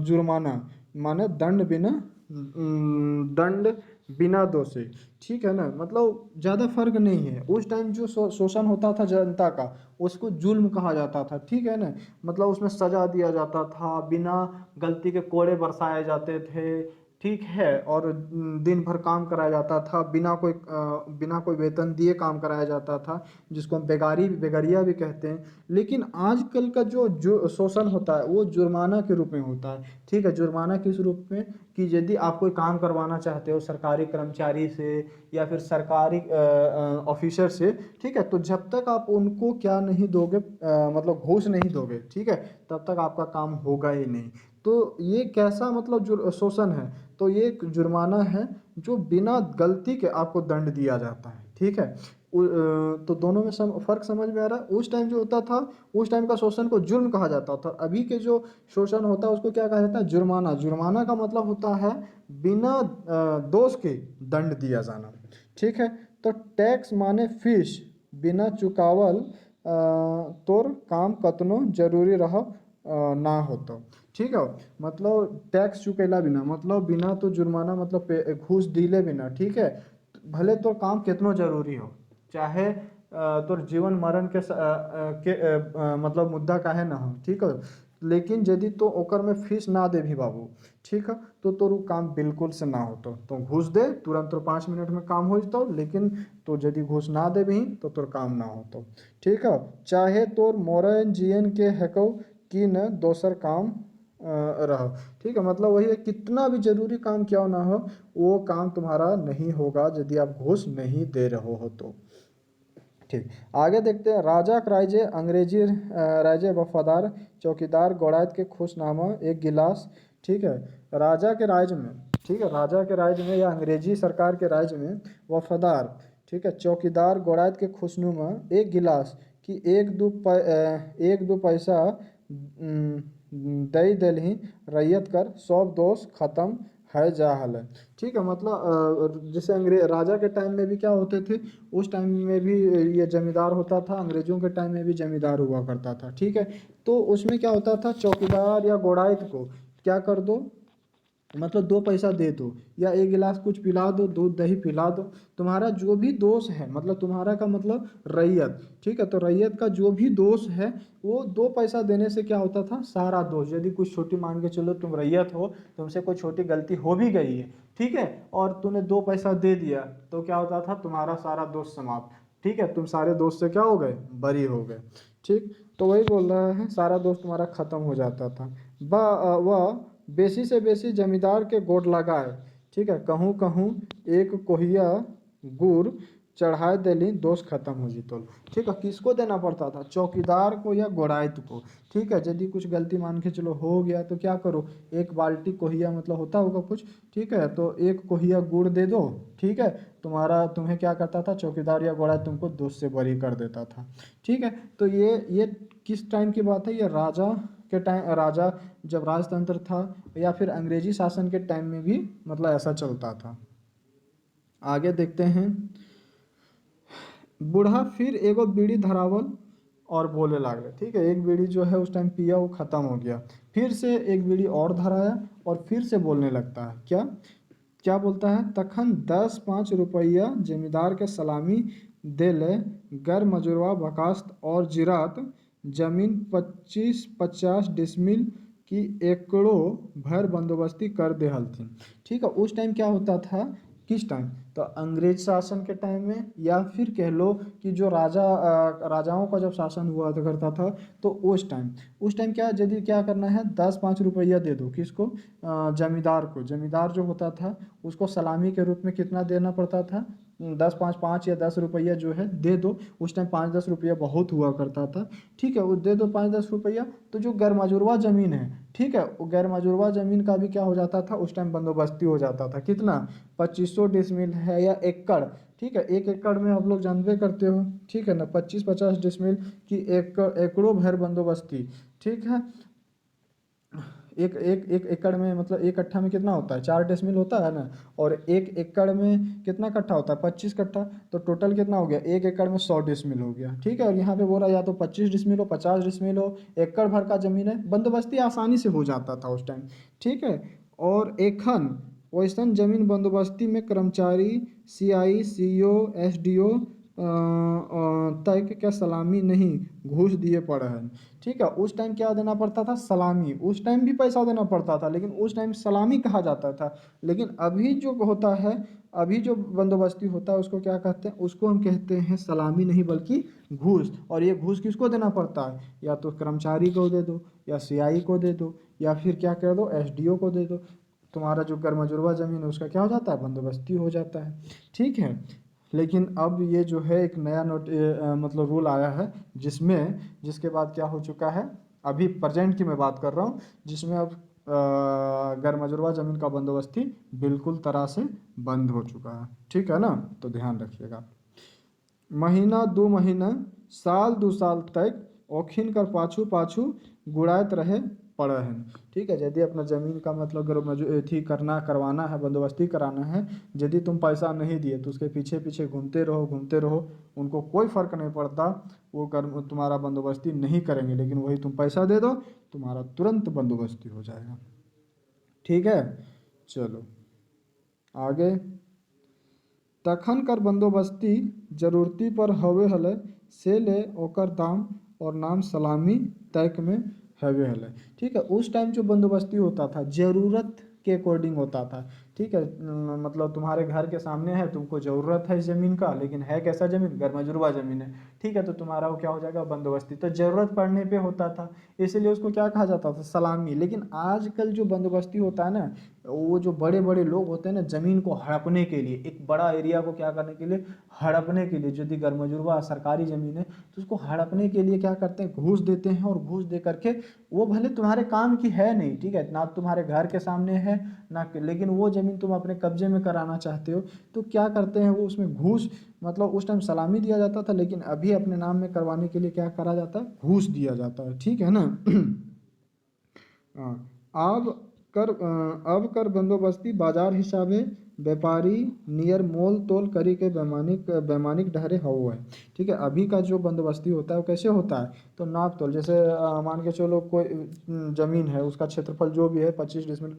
Speaker 1: जुर्माना, माने दंड बिना, दंड बिना दोषी, ठीक है ना। मतलब ज़्यादा फर्क नहीं है, उस टाइम जो शोषण होता था जनता का उसको जुल्म कहा जाता था, ठीक है ना। मतलब उसमें सजा दिया जाता था, बिना गलती के कोड़े बरसाए जाते थे, ठीक है। और दिन भर काम कराया जाता था, बिना कोई वेतन दिए काम कराया जाता था, जिसको हम बेगारिया भी कहते हैं। लेकिन आजकल का जो शोषण होता है वो जुर्माना के रूप में होता है, ठीक है। जुर्माना किस रूप में, कि यदि आप कोई काम करवाना चाहते हो सरकारी कर्मचारी से या फिर सरकारी ऑफिसर से, ठीक है, तो जब तक आप उनको क्या नहीं दोगे, मतलब घूस नहीं दोगे, ठीक है, तब तक आपका काम होगा ही नहीं। तो ये कैसा मतलब शोषण है, तो ये एक जुर्माना है जो बिना गलती के आपको दंड दिया जाता है, ठीक है। तो दोनों में फर्क समझ में आ रहा है। उस टाइम जो होता था, उस टाइम का शोषण को जुर्म कहा जाता था। अभी के जो शोषण होता है उसको क्या कहा जाता है? जुर्माना। जुर्माना का मतलब होता है बिना दोष के दंड दिया जाना। ठीक है, तो टैक्स माने फीस, बिना चुकावल तोर काम कतनो जरूरी रह ना होतो। ठीक है, मतलब टैक्स चुकेला बिना, मतलब बिना तो जुर्माना, मतलब घूस दिले बिना। ठीक है, भले तो काम कितनो जरूरी हो, चाहे तोर जीवन मरण मतलब मुद्दा काहे ना हो। ठीक है, लेकिन यदि तो ओकर में फीस ना दे भी बाबू, ठीक है, तो तोर उ काम बिल्कुल से ना होतो। तो घूस दे तुरंत तो 5 मिनट में काम हो जतो, लेकिन तो यदि घूस ना दे भी तो तोर काम ना होतो। ठीक है, चाहे तोर मोरन जियन के हेको कि न दोसर काम रहो। ठीक है, मतलब वही है, कितना भी जरूरी काम क्यों ना हो, वो काम तुम्हारा नहीं होगा यदि आप घूस नहीं दे रहे हो तो। ठीक, आगे देखते हैं। राजा राइजे अंग्रेजी राइजे वफादार चौकीदार गौड़ायत के खुशनामा एक गिलास। ठीक है, राजा के राज में, ठीक है, राजा के राज में या अंग्रेजी सरकार के राज में वफादार, ठीक है, चौकीदार गौड़ायत के खुशनुमा एक गिलास कि एक दो पैसा दई देलही रैयत कर सब दोष खत्म है जा हल है। ठीक है, मतलब जैसे अंग्रेज राजा के टाइम में भी क्या होते थे, उस टाइम में भी ये जमींदार होता था, अंग्रेजों के टाइम में भी जमींदार हुआ करता था। ठीक है, तो उसमें क्या होता था, चौकीदार या घोड़ाइत को क्या कर दो, मतलब 2 पैसा दे दो या एक गिलास कुछ पिला दो, दूध दही पिला दो, तुम्हारा जो भी दोष है, मतलब तुम्हारा का मतलब रैयत। ठीक है, तो रैयत का जो भी दोष है वो 2 पैसा देने से क्या होता था, सारा दोष। यदि कुछ छोटी मान के चलो, तुम रैयत हो, तुमसे कोई छोटी गलती हो भी गई है, ठीक है, और तूने 2 पैसा दे दिया, तो क्या होता था, तुम्हारा सारा दोष समाप्त। ठीक है, तुम सारे दोस्त से क्या हो गए, बरी हो गए। ठीक, तो वही बोल रहा है, सारा दोस्त तुम्हारा खत्म हो जाता था। वह बेसी से बेसी जमींदार के गोड़ लगाए। ठीक है, कहूँ कहूँ एक कोहिया गुड़ चढ़ाए देली, दोष खत्म हो जितो। ठीक है, किसको देना पड़ता था, चौकीदार को या गोड़ायत को। ठीक है, यदि कुछ गलती मान के चलो हो गया तो क्या करो, एक बाल्टी कोहिया, मतलब होता होगा कुछ, ठीक है, तो एक कोहिया गुड़ दे दो। ठीक है, तुम्हें क्या करता था, चौकीदार या गोड़ायत तुमको दोष से बरी कर देता था। ठीक है, तो ये किस टाइम की बात है, ये राजा के टाइम, राजा जब राजतंत्र था, या फिर अंग्रेजी शासन के टाइम में भी मतलब ऐसा चलता था। आगे देखते हैं। बूढ़ा फिर एगो बीड़ी धरावल और बोले लागले। ठीक है, एक बीड़ी जो है उस टाइम पिया, वो खत्म हो गया, फिर से एक बीड़ी और धराया और फिर से बोलने लगता है। क्या क्या बोलता है, तखन 10-5 रुपया जमींदार के सलामी दे ले, गर मजुरवा बकास्त और जिरात जमीन 25-50 डिसमिल की एकड़ो भर बंदोबस्ती कर दे हलथिन। ठीक है, उस टाइम क्या होता था, किस टाइम, तो अंग्रेज शासन के टाइम में, या फिर कह लो कि जो राजाओं का जब शासन हुआ करता था, तो उस टाइम क्या, यदि क्या करना है, 10-5 रुपया दे दो, किसको, जमींदार को। जमींदार जो होता था उसको सलामी के रूप में कितना देना पड़ता था, 10-5 5 या 10 रुपया जो है दे दो। उस टाइम 5-10 रुपया बहुत हुआ करता था। ठीक है, वो दे दो 5-10 रुपया, तो जो गैर मजुरवा ज़मीन है, ठीक है, वो गैर मजुरवा ज़मीन का भी क्या हो जाता था, उस टाइम बंदोबस्ती हो जाता था। कितना, 2500 डिसमिल है या एकड़। ठीक है, एक एकड़ में आप लोग जानबे करते हो, ठीक है ना, 25-50 डिसमिल की एकड़ों भर बंदोबस्ती। ठीक है, एक एक एक एकड़ में, मतलब एक कट्ठा में कितना होता है, 4 डिसमिल होता है ना, और एक एकड़ में कितना कट्ठा होता है, 25 कट्ठा, तो टोटल कितना हो गया, एक एकड़ में 100 डिसमिल हो गया। ठीक है, और यहाँ पे बोल रहा या तो 25 डिसमिल हो, 50 डिसमिल हो, एकड़ भर का जमीन है, बंदोबस्ती आसानी से हो जाता था उस टाइम। ठीक है, और एखन वैसन जमीन बंदोबस्ती में कर्मचारी, सीआई, सीईओ, एसडीओ तक क्या सलामी नहीं, घूस दिए पड़े हैं। ठीक है, उस टाइम क्या देना पड़ता था, सलामी। उस टाइम भी पैसा देना पड़ता था, लेकिन उस टाइम सलामी कहा जाता था। लेकिन अभी जो होता है, अभी जो बंदोबस्ती होता है, उसको क्या कहते हैं, उसको हम कहते हैं सलामी नहीं बल्कि घूस। और ये घूस किसको देना पड़ता है, या तो कर्मचारी को दे दो, या सीआई को दे दो, या फिर क्या कर दो, एसडीओ को दे दो। तुम्हारा जो गैरमजुरवा ज़मीन है उसका क्या हो जाता है, बंदोबस्ती हो जाता है। ठीक है, लेकिन अब ये जो है एक नया मतलब रूल आया है, जिसके बाद क्या हो चुका है, अभी प्रेजेंट की मैं बात कर रहा हूँ, जिसमें अब गैर मजुरवा ज़मीन का बंदोबस्ती बिल्कुल तरह से बंद हो चुका है। ठीक है ना, तो ध्यान रखिएगा। महीना दू महीना साल दू साल तक औखिन कर पाछू पाछू गुड़ात रहे पड़े हैं। ठीक है, यदि अपना ज़मीन का मतलब अगर अथी करवाना है, बंदोबस्ती कराना है, यदि तुम पैसा नहीं दिए तो उसके पीछे पीछे घूमते रहो, उनको कोई फ़र्क नहीं पड़ता, वो कर तुम्हारा बंदोबस्ती नहीं करेंगे, लेकिन वही तुम पैसा दे दो, तुम्हारा तुरंत बंदोबस्ती हो जाएगा। ठीक है, चलो आगे। तखन कर बंदोबस्ती जरूरती पर हवे हले से ले ओकर दाम और नाम सलामी तक में हवे हले। ठीक है, उस टाइम जो बंदोबस्ती होता था ज़रूरत के अकॉर्डिंग होता था। ठीक है, मतलब तुम्हारे घर के सामने है, तुमको ज़रूरत है इस ज़मीन का, लेकिन है कैसा ज़मीन, गरमजुरवा ज़मीन है। ठीक है, तो तुम्हारा वो क्या हो जाएगा, बंदोबस्ती। तो ज़रूरत पड़ने पे होता था, इसीलिए उसको क्या कहा जाता था, सलामी। लेकिन आजकल जो बंदोबस्ती होता है ना, वो जो बड़े बड़े लोग होते हैं ना, ज़मीन को हड़पने के लिए, एक बड़ा एरिया को क्या करने के लिए, हड़पने के लिए, यदि गरमजुरवा सरकारी ज़मीन है तो उसको हड़पने के लिए क्या करते हैं, घूस देते हैं, और घूस दे करके वो भले तुम्हारे काम की है नहीं, ठीक है, ना तुम्हारे घर के सामने है ना, लेकिन वो ज़मीन तुम अपने कब्जे में कराना चाहते हो, तो क्या करते हैं वो उसमें घूस, मतलब उस टाइम सलामी दिया जाता था, लेकिन अभी अपने नाम में करवाने के लिए क्या करा जाता है, घूस दिया जाता है। ठीक है ना। हाँ, अब कर बंदोबस्ती बाजार हिसाबे व्यापारी नियर मोल तोल करी के वैमानिक ढहरे हुआ है। ठीक है, अभी का जो बंदोबस्ती होता है वो कैसे होता है, तो नाप तोल, जैसे मान के चलो कोई ज़मीन है, उसका क्षेत्रफल जो भी है 25 डिसमिल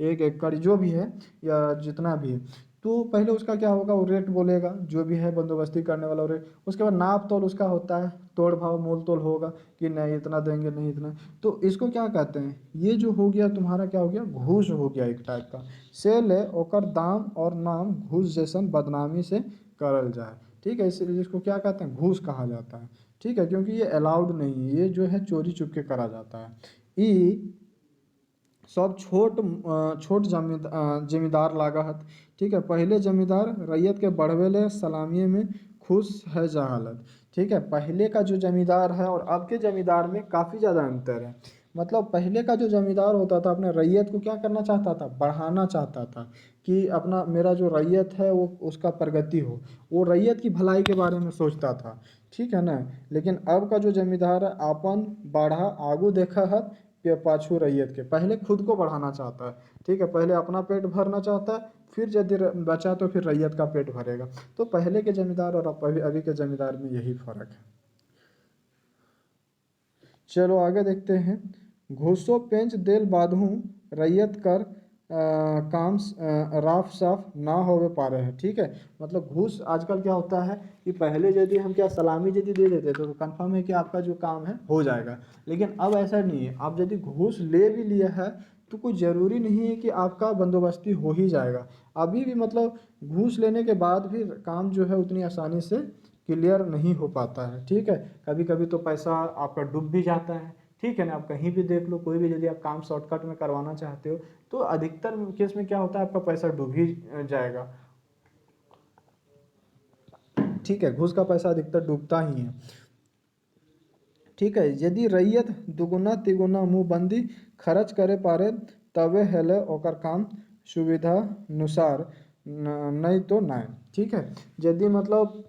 Speaker 1: 1 एकड़ जो भी है, या जितना भी है, तो पहले उसका क्या होगा, वो रेट बोलेगा, जो भी है बंदोबस्ती करने वाला रेट। उसके बाद नाप तोल उसका होता है, तोड़ भाव मोल तोल होगा कि नहीं इतना देंगे, नहीं इतना। तो इसको क्या कहते हैं, ये जो हो गया तुम्हारा क्या हो गया, घूस हो गया एक टाइप का। से ले ओकर दाम और नाम घूस जैसन बदनामी से करल जाए। ठीक है, इसलिए इसको क्या कहते हैं, घूस कहा जाता है। ठीक है, क्योंकि ये अलाउड नहीं है, ये जो है चोरी चुपके करा जाता है। ई सब छोट जमींदार लागत। ठीक है, पहले जमींदार रैयत के बढ़वे ले सलामी में खुश है जहालत। ठीक है, पहले का जो जमींदार है और अब के जमींदार में काफ़ी ज़्यादा अंतर है। मतलब पहले का जो जमींदार होता था अपने रैयत को क्या करना चाहता था, बढ़ाना चाहता था, कि अपना मेरा जो रैयत है वो उसका प्रगति हो, वो रैयत की भलाई के बारे में सोचता था। ठीक है ना। लेकिन अब का जो जमींदार है, आपन बढ़ा आगू देखा है के पाछू रैयत के, पहले खुद को बढ़ाना चाहता है। ठीक है, पहले अपना पेट भरना चाहता है, फिर यदि बचा तो फिर रैयत का पेट भरेगा। तो पहले के जमींदार और अभी के जमींदार में यही फर्क है। चलो आगे देखते हैं। घूसो पेंच देल बाधू रैयत कर राफ साफ ना होवे पा रहे हैं। ठीक है, मतलब घूस आजकल क्या होता है कि पहले यदि हम क्या सलामी यदि दे देते तो कंफर्म है कि आपका जो काम है हो जाएगा, लेकिन अब ऐसा नहीं है। आप यदि घूस ले भी लिया है तो कोई ज़रूरी नहीं है कि आपका बंदोबस्ती हो ही जाएगा। अभी भी मतलब घूस लेने के बाद भी काम जो है उतनी आसानी से क्लियर नहीं हो पाता है। ठीक है, कभी कभी तो पैसा आपका डूब भी जाता है। ठीक है ना, आप कहीं भी देख लो, कोई भी यदि आप काम शॉर्टकट में करवाना चाहते हो तो अधिकतर केस में क्या होता है, आपका पैसा डूब ही जाएगा। ठीक है, घूस का पैसा अधिकतर डूबता ही है। ठीक है, यदि रैयत दुगुना तिगुना मुँहबंदी खर्च करे पारे तबे हेले ओकर काम सुविधा अनुसार, नहीं तो नहीं। ठीक है, यदि मतलब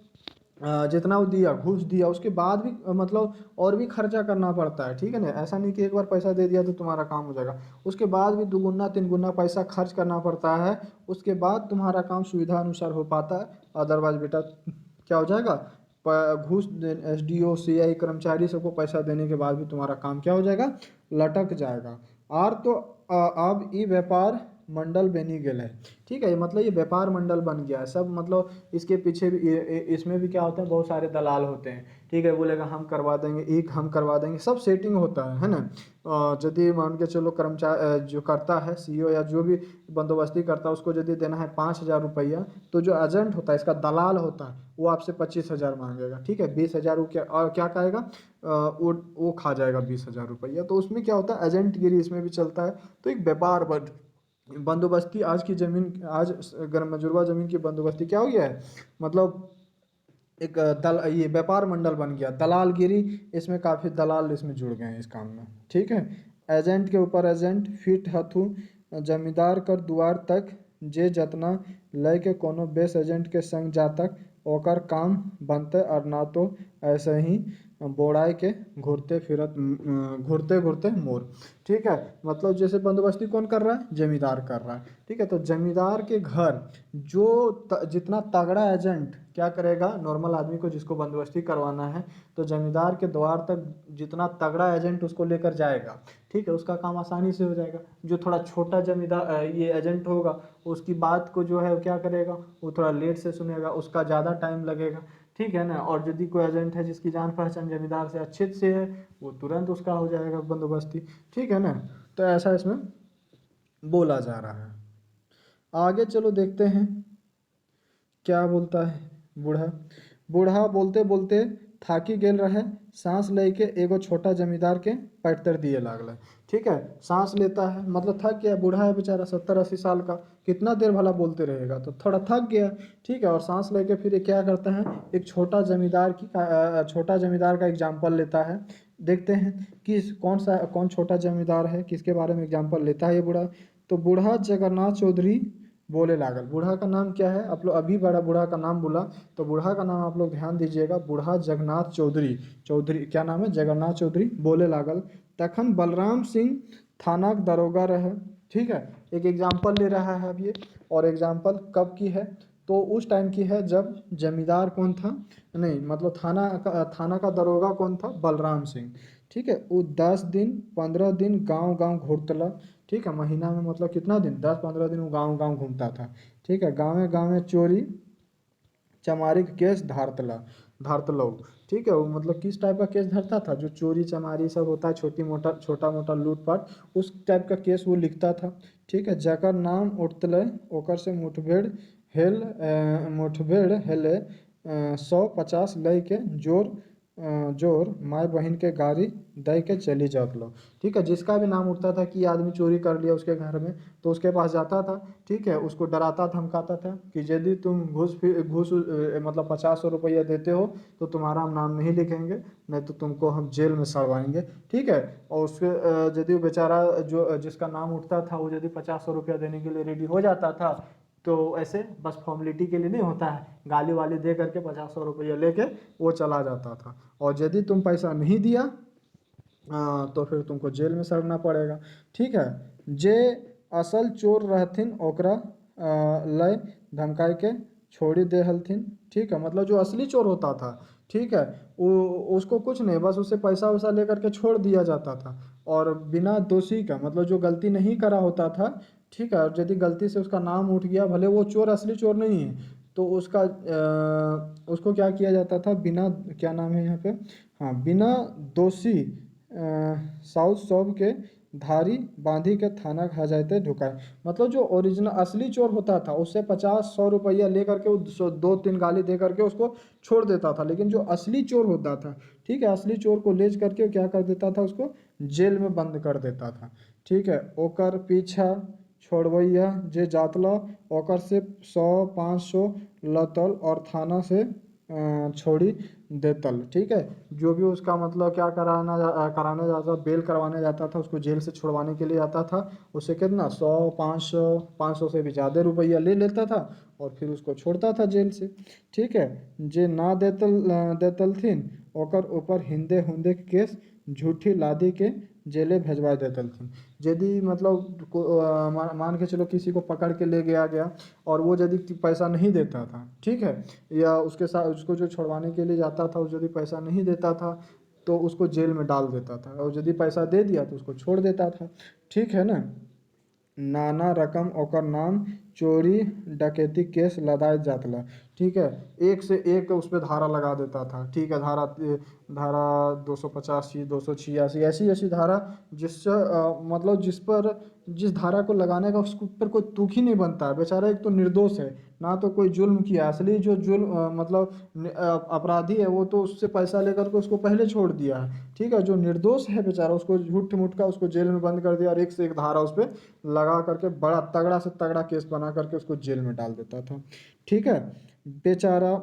Speaker 1: जितना वो दिया घूस दिया उसके बाद भी मतलब और भी खर्चा करना पड़ता है। ठीक है ना, ऐसा नहीं कि एक बार पैसा दे दिया तो तुम्हारा काम हो जाएगा, उसके बाद भी दुगुना तीन गुना पैसा खर्च करना पड़ता है, उसके बाद तुम्हारा काम सुविधा अनुसार हो पाता है। अदरवाइज बेटा क्या हो जाएगा, घूस SDO CI कर्मचारी सबको पैसा देने के बाद भी तुम्हारा काम क्या हो जाएगा, लटक जाएगा। आर तो अब ई व्यापार मंडल बनी गेल है। ठीक है, मतलब ये व्यापार मंडल बन गया है सब, मतलब इसके पीछे भी इसमें भी क्या होता है, बहुत सारे दलाल होते हैं। ठीक है, बोलेगा हम करवा देंगे, एक हम करवा देंगे, सब सेटिंग होता है ना। यदि मान के चलो कर्मचारी जो करता है CEO या जो भी बंदोबस्ती करता है उसको यदि देना है 5,000 रुपया, तो जो एजेंट होता है इसका दलाल होता है वो आपसे 25,000 मांगेगा। ठीक है, 20,000 वो क्या कहेगा, वो खा जाएगा 20,000 रुपया। तो उसमें क्या होता है, एजेंट गिरी इसमें भी चलता है। तो एक व्यापार बंदोबस्ती आज की ज़मीन, आज गरमजुरवा ज़मीन की बंदोबस्ती क्या हो गया है, मतलब एक ये व्यापार मंडल बन गया, दलालगिरी। इसमें काफ़ी दलाल इसमें जुड़ गए हैं इस काम में। ठीक है, एजेंट के ऊपर एजेंट फिट हथु जमींदार कर दुआर तक जे जतना लय के कोनो बेस एजेंट के संग जातक ओकर काम बनते और ना तो ऐसे ही बोड़ाई के घूरते घूरते मोर। ठीक है, मतलब जैसे बंदोबस्ती कौन कर रहा है, जमींदार कर रहा है। ठीक है, तो जमींदार के घर जो जितना तगड़ा एजेंट क्या करेगा, नॉर्मल आदमी को जिसको बंदोबस्ती करवाना है, तो जमींदार के द्वार तक जितना तगड़ा एजेंट उसको लेकर जाएगा, ठीक है, उसका काम आसानी से हो जाएगा। जो थोड़ा छोटा जमींदार ये एजेंट होगा, उसकी बात को जो है क्या करेगा, वो थोड़ा लेट से सुनेगा, उसका ज़्यादा टाइम लगेगा। ठीक है ना, और यदि कोई एजेंट है जिसकी जान पहचान जमींदार से अच्छे से है, वो तुरंत उसका हो जाएगा बंदोबस्ती। ठीक है ना, तो ऐसा इसमें बोला जा रहा है। आगे चलो देखते हैं क्या बोलता है बूढ़ा। बूढ़ा बोलते बोलते थाकी गेल रहे, सांस लेके एगो छोटा जमींदार के पैठ तर दिए लागल। ठीक है, सांस लेता है मतलब थक गया, बूढ़ा है बेचारा 70-80 साल का, कितना देर भला बोलते रहेगा, तो थोड़ा थक गया। ठीक है, और सांस लेके फिर ये क्या करता है, एक छोटा जमींदार का एग्जाम्पल लेता है। देखते हैं कि कौन छोटा जमींदार है, किसके बारे में एग्जाम्पल लेता है ये बूढ़ा। तो बूढ़ा जगन्नाथ चौधरी बोले लागल। बूढ़ा का नाम क्या है, आप लोग अभी बड़ा बूढ़ा का नाम बोला, तो बूढ़ा का नाम आप लोग ध्यान दीजिएगा, बूढ़ा जगन्नाथ चौधरी। चौधरी क्या नाम है, जगन्नाथ चौधरी बोले लागल। तखन बलराम सिंह थाना के दरोगा रहे। ठीक है, एक एग्जाम्पल ले रहा है अब ये, और एग्जाम्पल कब की है, तो उस टाइम की है जब जमींदार कौन था, नहीं मतलब थाना का दरोगा कौन था, बलराम सिंह। ठीक है, वो 10 दिन 15 दिन गांव गांव घूरतला। ठीक है, महीना में मतलब कितना दिन, 10-15 दिन वो गांव गांव घूमता था। ठीक है, गाँव गाँव चोरी चमारी का केस धारतलो। ठीक है, वो मतलब किस टाइप का केस धरता था, जो चोरी चमारी सब होता है, छोटा मोटा लूटपाट, उस टाइप का केस वो लिखता था। ठीक है, जकर नाम उठतले ओकर से मुठभेड़ हेले 150 लय के जोर माय बहन के गाड़ी दे के चली जात लो। ठीक है, जिसका भी नाम उठता था कि ये आदमी चोरी कर लिया उसके घर में, तो उसके पास जाता था। ठीक है, उसको डराता धमकाता था कि यदि तुम मतलब 50 रुपया देते हो तो तुम्हारा हम नाम नहीं लिखेंगे, नहीं तो तुमको हम जेल में सड़वाएंगे। ठीक है, और उसके यदि वो बेचारा जो जिसका नाम उठता था, वो यदि 50 रुपया देने के लिए रेडी हो जाता था, तो ऐसे बस फॉर्मेलिटी के लिए नहीं होता है, गाली वाली दे करके 50 रुपया लेके वो चला जाता था। और यदि तुम पैसा नहीं दिया तो फिर तुमको जेल में सड़ना पड़ेगा। ठीक है, जे असल चोर रहथिन ओकरा लय धमकाई के छोड़ी दे हलथिन। ठीक है, मतलब जो असली चोर होता था, ठीक है, वो उसको कुछ नहीं, बस उसे पैसा वैसा लेकर के छोड़ दिया जाता था, और बिना दोषी का, मतलब जो गलती नहीं करा होता था। ठीक है, और यदि गलती से उसका नाम उठ गया, भले वो चोर असली चोर नहीं है, तो उसको क्या किया जाता था, बिना, क्या नाम है यहाँ पे, हाँ, बिना दोषी साउथ सौंप के धारी बांधी के थाना खा जाते ढुकाए। मतलब जो ओरिजिनल असली चोर होता था, उससे 50-100 रुपया ले करके वो 2-3 गाली दे करके उसको छोड़ देता था। लेकिन जो असली चोर होता था, ठीक है, असली चोर को ले करके क्या कर देता था, उसको जेल में बंद कर देता था। ठीक है, ओकर पीछा छोड़वैया जे जातला ओकर से 100-500 लतल और थाना से छोड़ी देतल। ठीक है, जो भी उसका मतलब क्या कराने जाता, बेल करवाने जाता था, उसको जेल से छुड़वाने के लिए आता था, उससे कितना 100-500 से भी ज़्यादा रुपया ले लेता था, और फिर उसको छोड़ता था जेल से। ठीक है, जे ना देतलथिन ओकर ऊपर हिंदे हुंदे के केस झूठी लादी के जेले भेजवा देतलथिन। यदि मतलब मान के चलो किसी को पकड़ के ले गया और वो यदि पैसा नहीं देता था, ठीक है, या उसके साथ उसको जो छुड़वाने के लिए जाता था, उस यदि पैसा नहीं देता था, तो उसको जेल में डाल देता था, और यदि पैसा दे दिया तो उसको छोड़ देता था। ठीक है ना, नाना रकम ओकर नाम चोरी डकैती केस लदाए जातला। ठीक है, एक से एक उस पर धारा लगा देता था। ठीक है, धारा धारा 285 286 ऐसी ऐसी धारा, जिससे मतलब जिस धारा को लगाने का उसके ऊपर कोई तुक ही नहीं बनता है। बेचारा एक तो निर्दोष है, ना तो कोई जुल्म किया, असली जो जुल्म मतलब अपराधी है, वो तो उससे पैसा लेकर के उसको पहले छोड़ दिया है। ठीक है, जो निर्दोष है बेचारा, उसको झूठ मूठ का उसको जेल में बंद कर दिया, और एक से एक धारा उस पर लगा करके बड़ा तगड़ा से तगड़ा केस बना करके उसको जेल में डाल देता था। ठीक है, बेचारा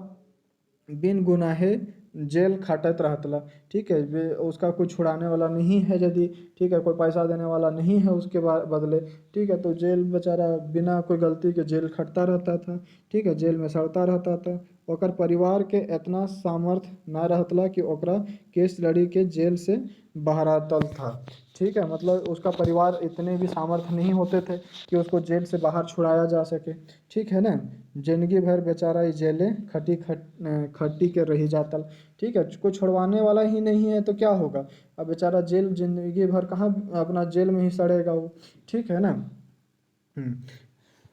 Speaker 1: बिन गुनाहे जेल खाटत रहतला। ठीक है, उसका कोई छुड़ाने वाला नहीं है यदि, ठीक है, कोई पैसा देने वाला नहीं है उसके बदले, ठीक है, तो जेल बेचारा बिना कोई गलती के जेल खटता रहता था। ठीक है, जेल में सड़ता रहता था। ओकर परिवार के इतना सामर्थ्य ना रहतला कि ओकरा केस लड़ी के जेल से बहरातल था। ठीक है, मतलब उसका परिवार इतने भी सामर्थ्य नहीं होते थे कि उसको जेल से बाहर छुड़ाया जा सके। ठीक है ना, जिंदगी भर बेचारा ये जेलें खट्टी के रही जाता। ठीक है, कोई छुड़वाने वाला ही नहीं है तो क्या होगा। अब बेचारा जेल जिंदगी भर कहाँ अपना जेल में ही सड़ेगा वो। ठीक है ना।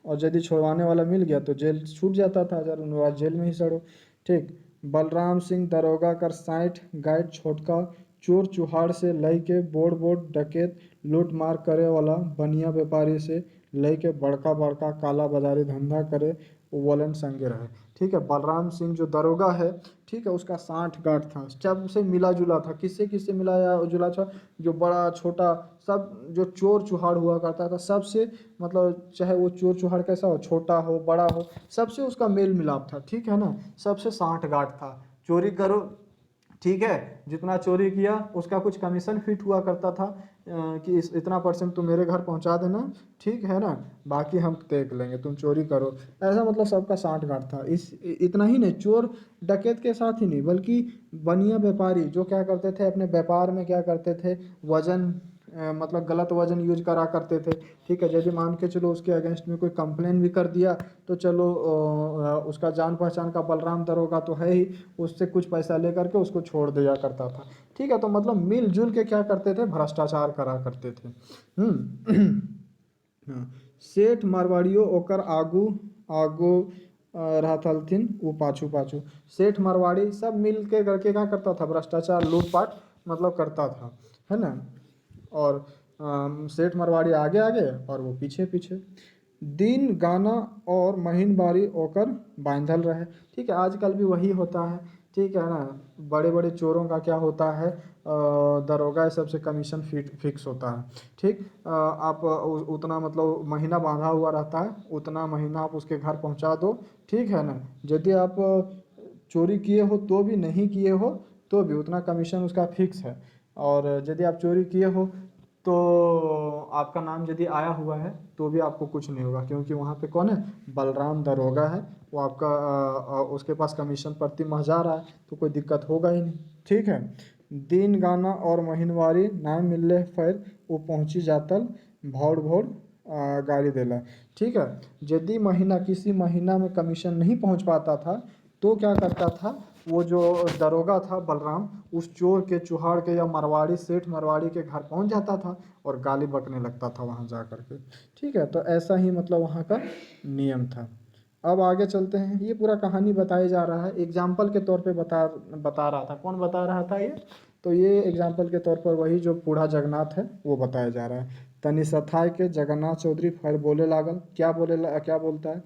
Speaker 1: और यदि छुड़वाने वाला मिल गया तो जेल छूट जाता था, अगर उन बाद जेल में ही सड़ो। ठीक, बलराम सिंह दरोगा कर 60 गाइड छोटका चोर चुहाड़ से लई के बोड़ बोड़ डकैत लूट मार करे वाला बनिया व्यापारी से लई के बड़का बड़का काला बाजारी धंधा करे वलन संगे रहे। ठीक है, बलराम सिंह जो दरोगा है, ठीक है, उसका 60 गार्ड था, सबसे मिला जुला था। किससे किससे मिला जुला था, जो बड़ा छोटा सब जो चोर चुहाड़ हुआ करता था सबसे, मतलब चाहे वो चोर चुहाड़ कैसा हो, छोटा हो बड़ा हो, सबसे उसका मेल मिलाप था। ठीक है ना, सबसे 60 गार्ड था। चोरी करो, ठीक है, जितना चोरी किया उसका कुछ कमीशन फिट हुआ करता था, कि इतना परसेंट तुम मेरे घर पहुंचा देना, ठीक है ना, बाकी हम देख लेंगे, तुम चोरी करो। ऐसा मतलब सबका 60 गार्ड था। इतना ही नहीं, चोर डकैत के साथ ही नहीं बल्कि बनिया व्यापारी जो क्या करते थे अपने व्यापार में, क्या करते थे, वजन मतलब गलत वजन यूज करा करते थे। ठीक है, यदि मान के चलो उसके अगेंस्ट में कोई कंप्लेन भी कर दिया तो चलो उसका जान पहचान का बलराम दरोगा तो है ही, उससे कुछ पैसा लेकर के उसको छोड़ दिया करता था। ठीक है, तो मतलब मिलजुल के क्या करते थे, भ्रष्टाचार करा करते थे। हाँ, सेठ मारवाड़ियों ओकर आगू आगू रहत हलथिन वो पाछू पाछू। सेठ मारवाड़ी सब मिल के करके क्या करता था, भ्रष्टाचार लूटपाट मतलब करता था, है ना। और सेठ मारवाड़ी आगे आगे और वो पीछे पीछे। दिन गाना और महीनबारी ओकर बांधल रहे। ठीक है, आजकल भी वही होता है। ठीक है ना, बड़े बड़े चोरों का क्या होता है, दरोगा सबसे कमीशन फिक्स होता है। ठीक, आप उतना मतलब महीना बांधा हुआ रहता है, उतना महीना आप उसके घर पहुंचा दो। ठीक है ना, यदि आप चोरी किए हो तो भी, नहीं किए हो तो भी उतना कमीशन उसका फिक्स है। और यदि आप चोरी किए हो तो आपका नाम यदि आया हुआ है तो भी आपको कुछ नहीं होगा, क्योंकि वहाँ पे कौन है, बलराम दरोगा है, वो आपका उसके पास कमीशन प्रति माह जा रहा है तो कोई दिक्कत होगा ही नहीं। ठीक है, दिन गाना और महीनवारी ना मिलले फिर वो पहुंची जातल भौड़ भौड़ गाड़ी देला। ठीक है, यदि महीना किसी महीना में कमीशन नहीं पहुंच पाता था तो क्या करता था, वो जो दरोगा था बलराम, उस चोर के चुहाड़ के या मरवाड़ी सेठ मरवाड़ी के घर पहुंच जाता था और गाली बकने लगता था वहां जा करके। ठीक है, तो ऐसा ही मतलब वहां का नियम था। अब आगे चलते हैं, ये पूरा कहानी बताया जा रहा है एग्जाम्पल के तौर पे बता बता रहा था। कौन बता रहा था ये, तो ये एग्जाम्पल के तौर पर वही जो बूढ़ा जगन्नाथ है वो बताया जा रहा है। तनि सथाय के जगन्नाथ चौधरी फिर बोले लागल, क्या बोलता है,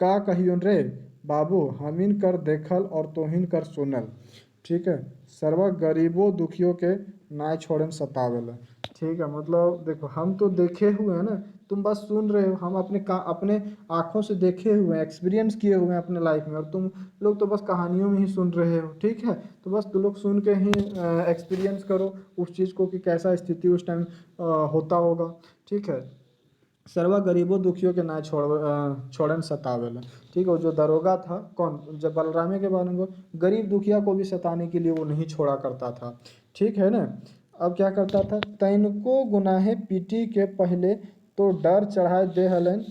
Speaker 1: का कहियोन रे बाबू, हमीन कर देखल और तोहिन कर सुनल। ठीक है, सर्व गरीबों दुखियों के नाय छोड़न सतावेला। ठीक है, मतलब देखो हम तो देखे हुए हैं ना, तुम बस सुन रहे हो, हम अपने आंखों से देखे हुए हैं, एक्सपीरियंस किए हुए हैं अपने लाइफ में, और तुम लोग तो बस कहानियों में ही सुन रहे हो। ठीक है, तो बस तुम लोग सुन के ही एक्सपीरियंस करो उस चीज़ को कि कैसा स्थिति उस टाइम होता होगा। ठीक है, सर्वा गरीबों दुखियों के ना छोड़न सतावेला। ठीक है, वो जो दरोगा था, कौन, जब बलरामे के बारे में, गरीब दुखिया को भी सताने के लिए वो नहीं छोड़ा करता था। ठीक है ना। अब क्या करता था, तैनको गुनाहे पीटी के पहले तो डर चढ़ाए दे हलन,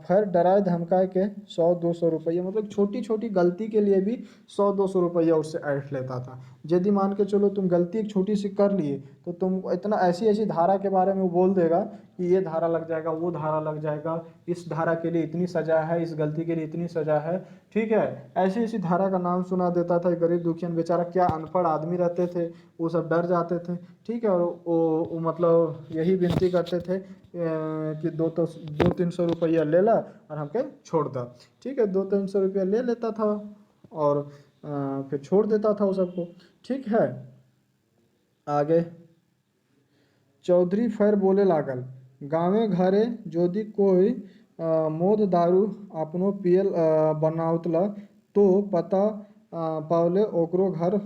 Speaker 1: फिर डराए धमकाए के 100-200 रुपया, मतलब छोटी छोटी गलती के लिए भी 100-200 रुपया उससे ऐंठ लेता था। यदि मान के चलो तुम गलती एक छोटी सी कर लिए तो तुम इतना ऐसी ऐसी धारा के बारे में वो बोल देगा कि ये धारा लग जाएगा, वो धारा लग जाएगा, इस धारा के लिए इतनी सजा है, इस गलती के लिए इतनी सजा है। ठीक है, ऐसी ऐसी धारा का नाम सुना देता था। गरीब दुखियन बेचारा, क्या अनपढ़ आदमी रहते थे, वो सब डर जाते थे। ठीक है, और वो मतलब यही विनती करते थे कि 200-300 रुपया ले ला और हमके छोड़ दा। ठीक है, 200-300 रुपया ले लेता था और फिर छोड़ देता था वो सबको। ठीक है, आगे चौधरी फिर बोले लागल, गाँवे घरे यदि कोई मोद दारू अपनो पियल बनावतला तो पता पावले ओकरो घर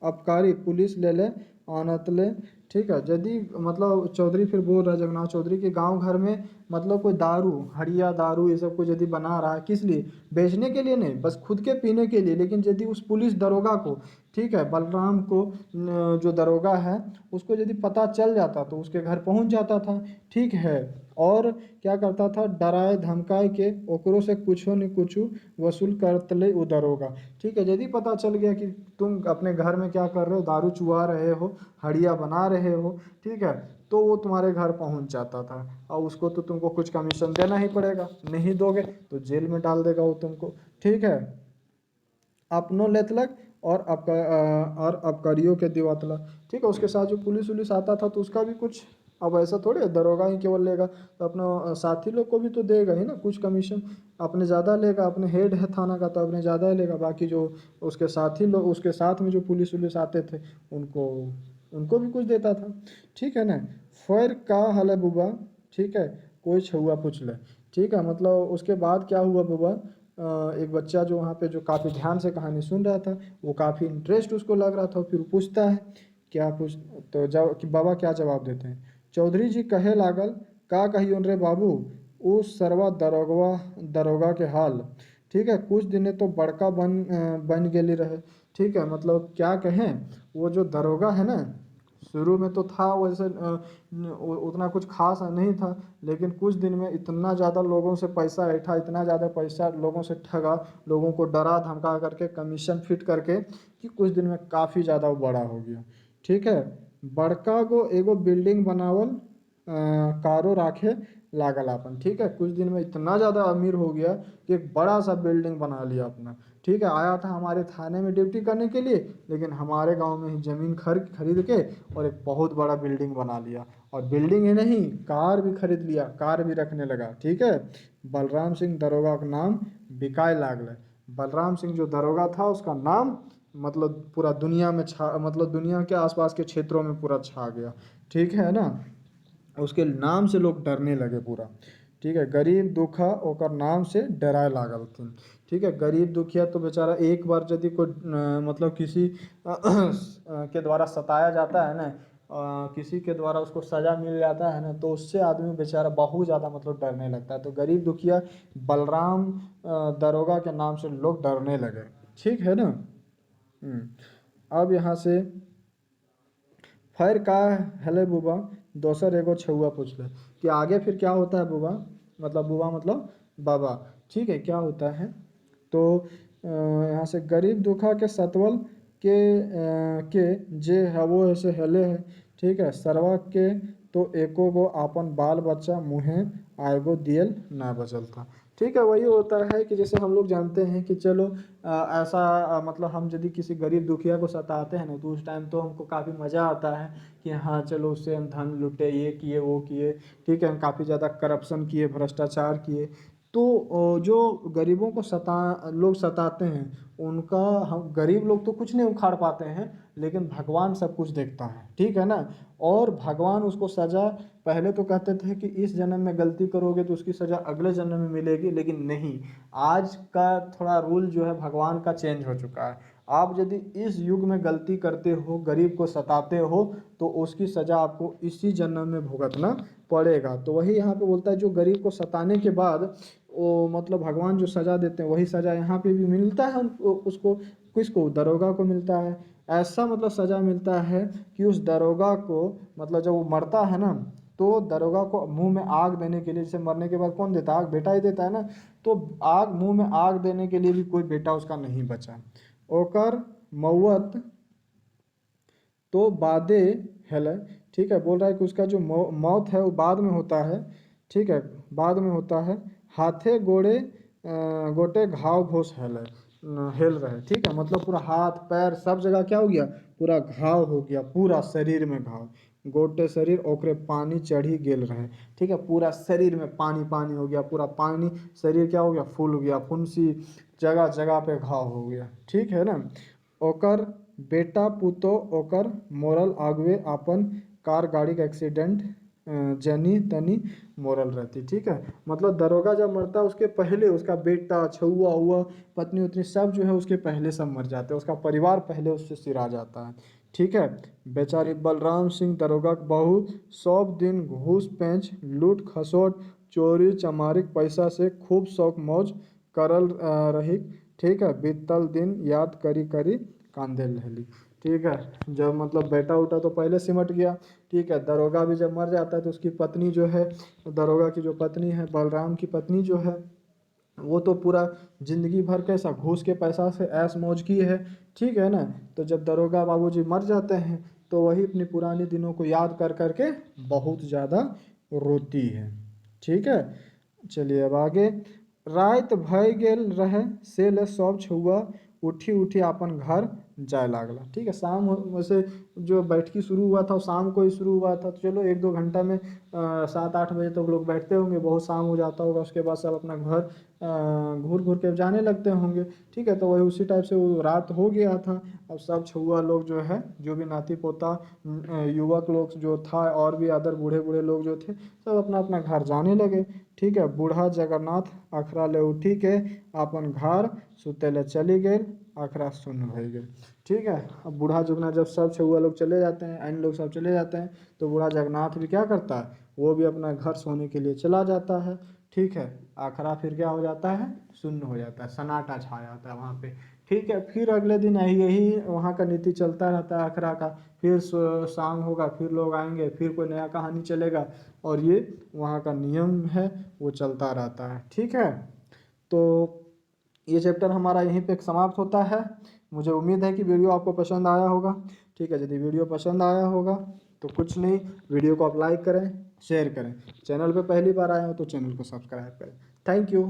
Speaker 1: आबकारी पुलिस ले ले आनत ले। ठीक है, यदि मतलब चौधरी फिर बोल रहा है जगन्नाथ चौधरी के गांव घर में मतलब कोई दारू हड़िया दारू ये सब कुछ यदि बना रहा है, किस लिए, बेचने के लिए नहीं, बस खुद के पीने के लिए, लेकिन यदि उस पुलिस दरोगा को, ठीक है, बलराम को जो दरोगा है उसको यदि पता चल जाता तो उसके घर पहुंच जाता था। ठीक है, और क्या करता था, डराए धमकाए के ओकरो से कुछो न कुछो वसूल करत ले उ दरोगा। ठीक है, यदि पता चल गया कि तुम अपने घर में क्या कर रहे हो, दारू चुआ रहे हो, हड़िया बना रहे हो, ठीक है, तो वो तुम्हारे घर पहुंच जाता था और उसको तो तुमको कुछ कमीशन देना ही पड़ेगा, नहीं दोगे तो जेल में डाल देगा वो तुमको। ठीक है, अपनो लेतलक और और अबकारियों के दिवातला। ठीक है, उसके साथ जो पुलिस उलिस आता था तो उसका भी कुछ, अब ऐसा थोड़े है, दरोगा ही केवल लेगा, तो अपना साथी लोग को भी तो देगा ही ना कुछ कमीशन। अपने ज़्यादा लेगा, अपने हेड है थाना का तो अपने ज़्यादा लेगा, बाकी जो उसके साथी लोग, उसके साथ में जो पुलिस उलिस आते थे उनको उनको भी कुछ देता था। ठीक है ना, फिर का हल है बुबा, ठीक है, कोई छुआ पूछ ले। ठीक है, मतलब उसके बाद क्या हुआ बुबा, एक बच्चा जो वहाँ पे जो काफ़ी ध्यान से कहानी सुन रहा था, वो काफ़ी इंटरेस्ट उसको लग रहा था, फिर पूछता है, क्या पूछ, तो जब कि बाबा क्या जवाब देते हैं, चौधरी जी कहे लागल, का कहियोन रे बाबू, उस सरवा दरोगा के हाल। ठीक है, कुछ दिने तो बड़का बन गेली रहे। ठीक है, मतलब क्या कहें, वो जो दरोगा है ना, शुरू में तो था वैसे उतना कुछ खास नहीं था, लेकिन कुछ दिन में इतना ज़्यादा लोगों से पैसा ऐठा, इतना ज़्यादा पैसा लोगों से ठगा, लोगों को डरा धमका करके कमीशन फिट करके, कि कुछ दिन में काफ़ी ज़्यादा वो बड़ा हो गया। ठीक है, बड़का गो एगो बिल्डिंग बनावल कारो राखे लागल अपन। ठीक है, कुछ दिन में इतना ज़्यादा अमीर हो गया कि एक बड़ा सा बिल्डिंग बना लिया अपना। ठीक है, आया था हमारे थाने में ड्यूटी करने के लिए, लेकिन हमारे गांव में ही ज़मीन खरीद के और एक बहुत बड़ा बिल्डिंग बना लिया, और बिल्डिंग ही नहीं, कार भी खरीद लिया, कार भी रखने लगा। ठीक है, बलराम सिंह दरोगा का नाम बिकाय लागल। बलराम सिंह जो दरोगा था उसका नाम मतलब पूरा दुनिया में छा, मतलब दुनिया के आसपास के क्षेत्रों में पूरा छा गया। ठीक है ना, उसके नाम से लोग डरने लगे पूरा। ठीक है, गरीब दुखा ओकर नाम से डराए लागलथिन। ठीक है, गरीब दुखिया तो बेचारा एक बार यदि कोई मतलब किसी के द्वारा सताया जाता है ना, किसी के द्वारा उसको सजा मिल जाता है ना, तो उससे आदमी बेचारा बहुत ज़्यादा मतलब डरने लगता है। तो गरीब दुखिया बलराम दरोगा के नाम से लोग डरने लगे। ठीक है ना। अब यहाँ से फिर का हेले बुबा, दोसर एगो छुआ पूछ ले कि आगे फिर क्या होता है बुबा, मतलब बुबा मतलब बाबा। ठीक है, क्या होता है, तो यहाँ से गरीब दुखा के सतवल के जे हवो ऐसे हेले है। ठीक है, सरवा के तो एको गो आपन बाल बच्चा मुँहे आएगो दियल ना बचल था। ठीक है, वही होता है कि जैसे हम लोग जानते हैं कि चलो ऐसा मतलब हम यदि किसी गरीब दुखिया को सताते हैं ना, तो उस टाइम तो हमको काफ़ी मज़ा आता है कि हाँ चलो उससे हम धन लुटे, ये किए वो किए। ठीक है, हम काफ़ी ज़्यादा करप्शन किए, भ्रष्टाचार किए। तो जो गरीबों को लोग सताते हैं उनका, हम गरीब लोग तो कुछ नहीं उखाड़ पाते हैं, लेकिन भगवान सब कुछ देखता है। ठीक है ना, और भगवान उसको सजा, पहले तो कहते थे कि इस जन्म में गलती करोगे तो उसकी सजा अगले जन्म में मिलेगी, लेकिन नहीं, आज का थोड़ा रूल जो है भगवान का चेंज हो चुका है। आप यदि इस युग में गलती करते हो, गरीब को सताते हो, तो उसकी सजा आपको इसी जन्म में भुगतना पड़ेगा। तो वही यहाँ पे बोलता है, जो गरीब को सताने के बाद वो मतलब भगवान जो सजा देते हैं वही सजा यहाँ पे भी मिलता है उसको, किसको, दरोगा को मिलता है। ऐसा मतलब सजा मिलता है कि उस दरोगा को, मतलब जब वो मरता है ना, तो दरोगा को मुंह में आग देने के लिए, जैसे मरने के बाद कौन देता है, आग, बेटा ही देता है ना, तो आग, मुंह में आग देने के लिए भी कोई बेटा उसका नहीं बचा। ओकर मौत तो बादे हेले। ठीक है, बोल रहा है कि उसका जो मौत है वो बाद में होता है। ठीक है, बाद में होता है, हाथे गोड़े गोटे घाव घोष हेल रहे। ठीक है, मतलब पूरा हाथ पैर सब जगह क्या हो गया, पूरा घाव हो गया, पूरा शरीर में घाव, गोटे शरीर ओकरे पानी चढ़ी गेल रहे। ठीक है, पूरा शरीर में पानी पानी हो गया, पूरा पानी, शरीर क्या हो गया, फूल गया, फुंसी, जगह जगह पे घाव हो गया। ठीक है ना, ओकर बेटा पुतो ओकर मोरल आगवे आपन कार गाड़ी का एक्सीडेंट जनी तनी मोरल रहती। ठीक है, मतलब दरोगा जब मरता है उसके पहले उसका बेटा, छुआ हुआ, पत्नी उतनी सब जो है उसके पहले सब मर जाते हैं, उसका परिवार पहले उससे सिरा जाता है। ठीक है, बेचारी बलराम सिंह दरोगा के बहू सब दिन घूस पेंच लूट खसोट चोरी चमारिक पैसा से खूब शौक मौज करल रही। ठीक है, बीतल दिन याद करी करी कांदे रहली। ठीक है, जब मतलब बेटा उटा तो पहले सिमट गया। ठीक है, दरोगा भी जब मर जाता है तो उसकी पत्नी जो है, दरोगा की जो पत्नी है, बलराम की पत्नी जो है, वो तो पूरा जिंदगी भर कैसा घूस के पैसा से ऐश मौज की है। ठीक है ना, तो जब दरोगा बाबूजी मर जाते हैं तो वही अपनी पुराने दिनों को याद कर करके बहुत ज़्यादा रोती है। ठीक है, चलिए अब आगे। रात भय गेल रहे से ले सब छुआ उठी उठी अपन घर जाए लागला। ठीक है, शाम वैसे जो बैठकी शुरू हुआ था वो शाम को ही शुरू हुआ था, तो चलो 1-2 घंटा में 7-8 बजे तक लोग बैठते होंगे, बहुत शाम हो जाता होगा, उसके बाद सब अपना घर घूर घूर के जाने लगते होंगे। ठीक है, तो वही उसी टाइप से वो रात हो गया था। अब सब छुआ लोग जो है, जो भी नाती पोता युवक लोग जो था और भी अदर बूढ़े बूढ़े लोग जो थे, सब अपना अपना घर जाने लगे। ठीक है, बूढ़ा जगन्नाथ अखरा ले उठी के अपन घर सुते ले चली गए, अखरा सुन्न भई गए। ठीक है, अब बूढ़ा जुगना जब सब छुआ लोग चले जाते हैं, अन्य लोग सब चले जाते हैं, तो बूढ़ा जगन्नाथ भी क्या करता है, वो भी अपना घर सोने के लिए चला जाता है। ठीक है, आखरा फिर क्या हो जाता है, शून्य हो जाता है, सन्नाटा छा जाता है वहाँ पे। ठीक है, फिर अगले दिन यही वहाँ का नीति चलता रहता है आखरा का। फिर शाम होगा, फिर लोग आएंगे, फिर कोई नया कहानी चलेगा, और ये वहाँ का नियम है, वो चलता रहता है। ठीक है, तो ये चैप्टर हमारा यहीं पे समाप्त होता है। मुझे उम्मीद है कि वीडियो आपको पसंद आया होगा। ठीक है, यदि वीडियो पसंद आया होगा तो कुछ नहीं, वीडियो को आप लाइक करें, शेयर करें, चैनल पे पहली बार आए हो तो चैनल को सब्सक्राइब करें। Thank you.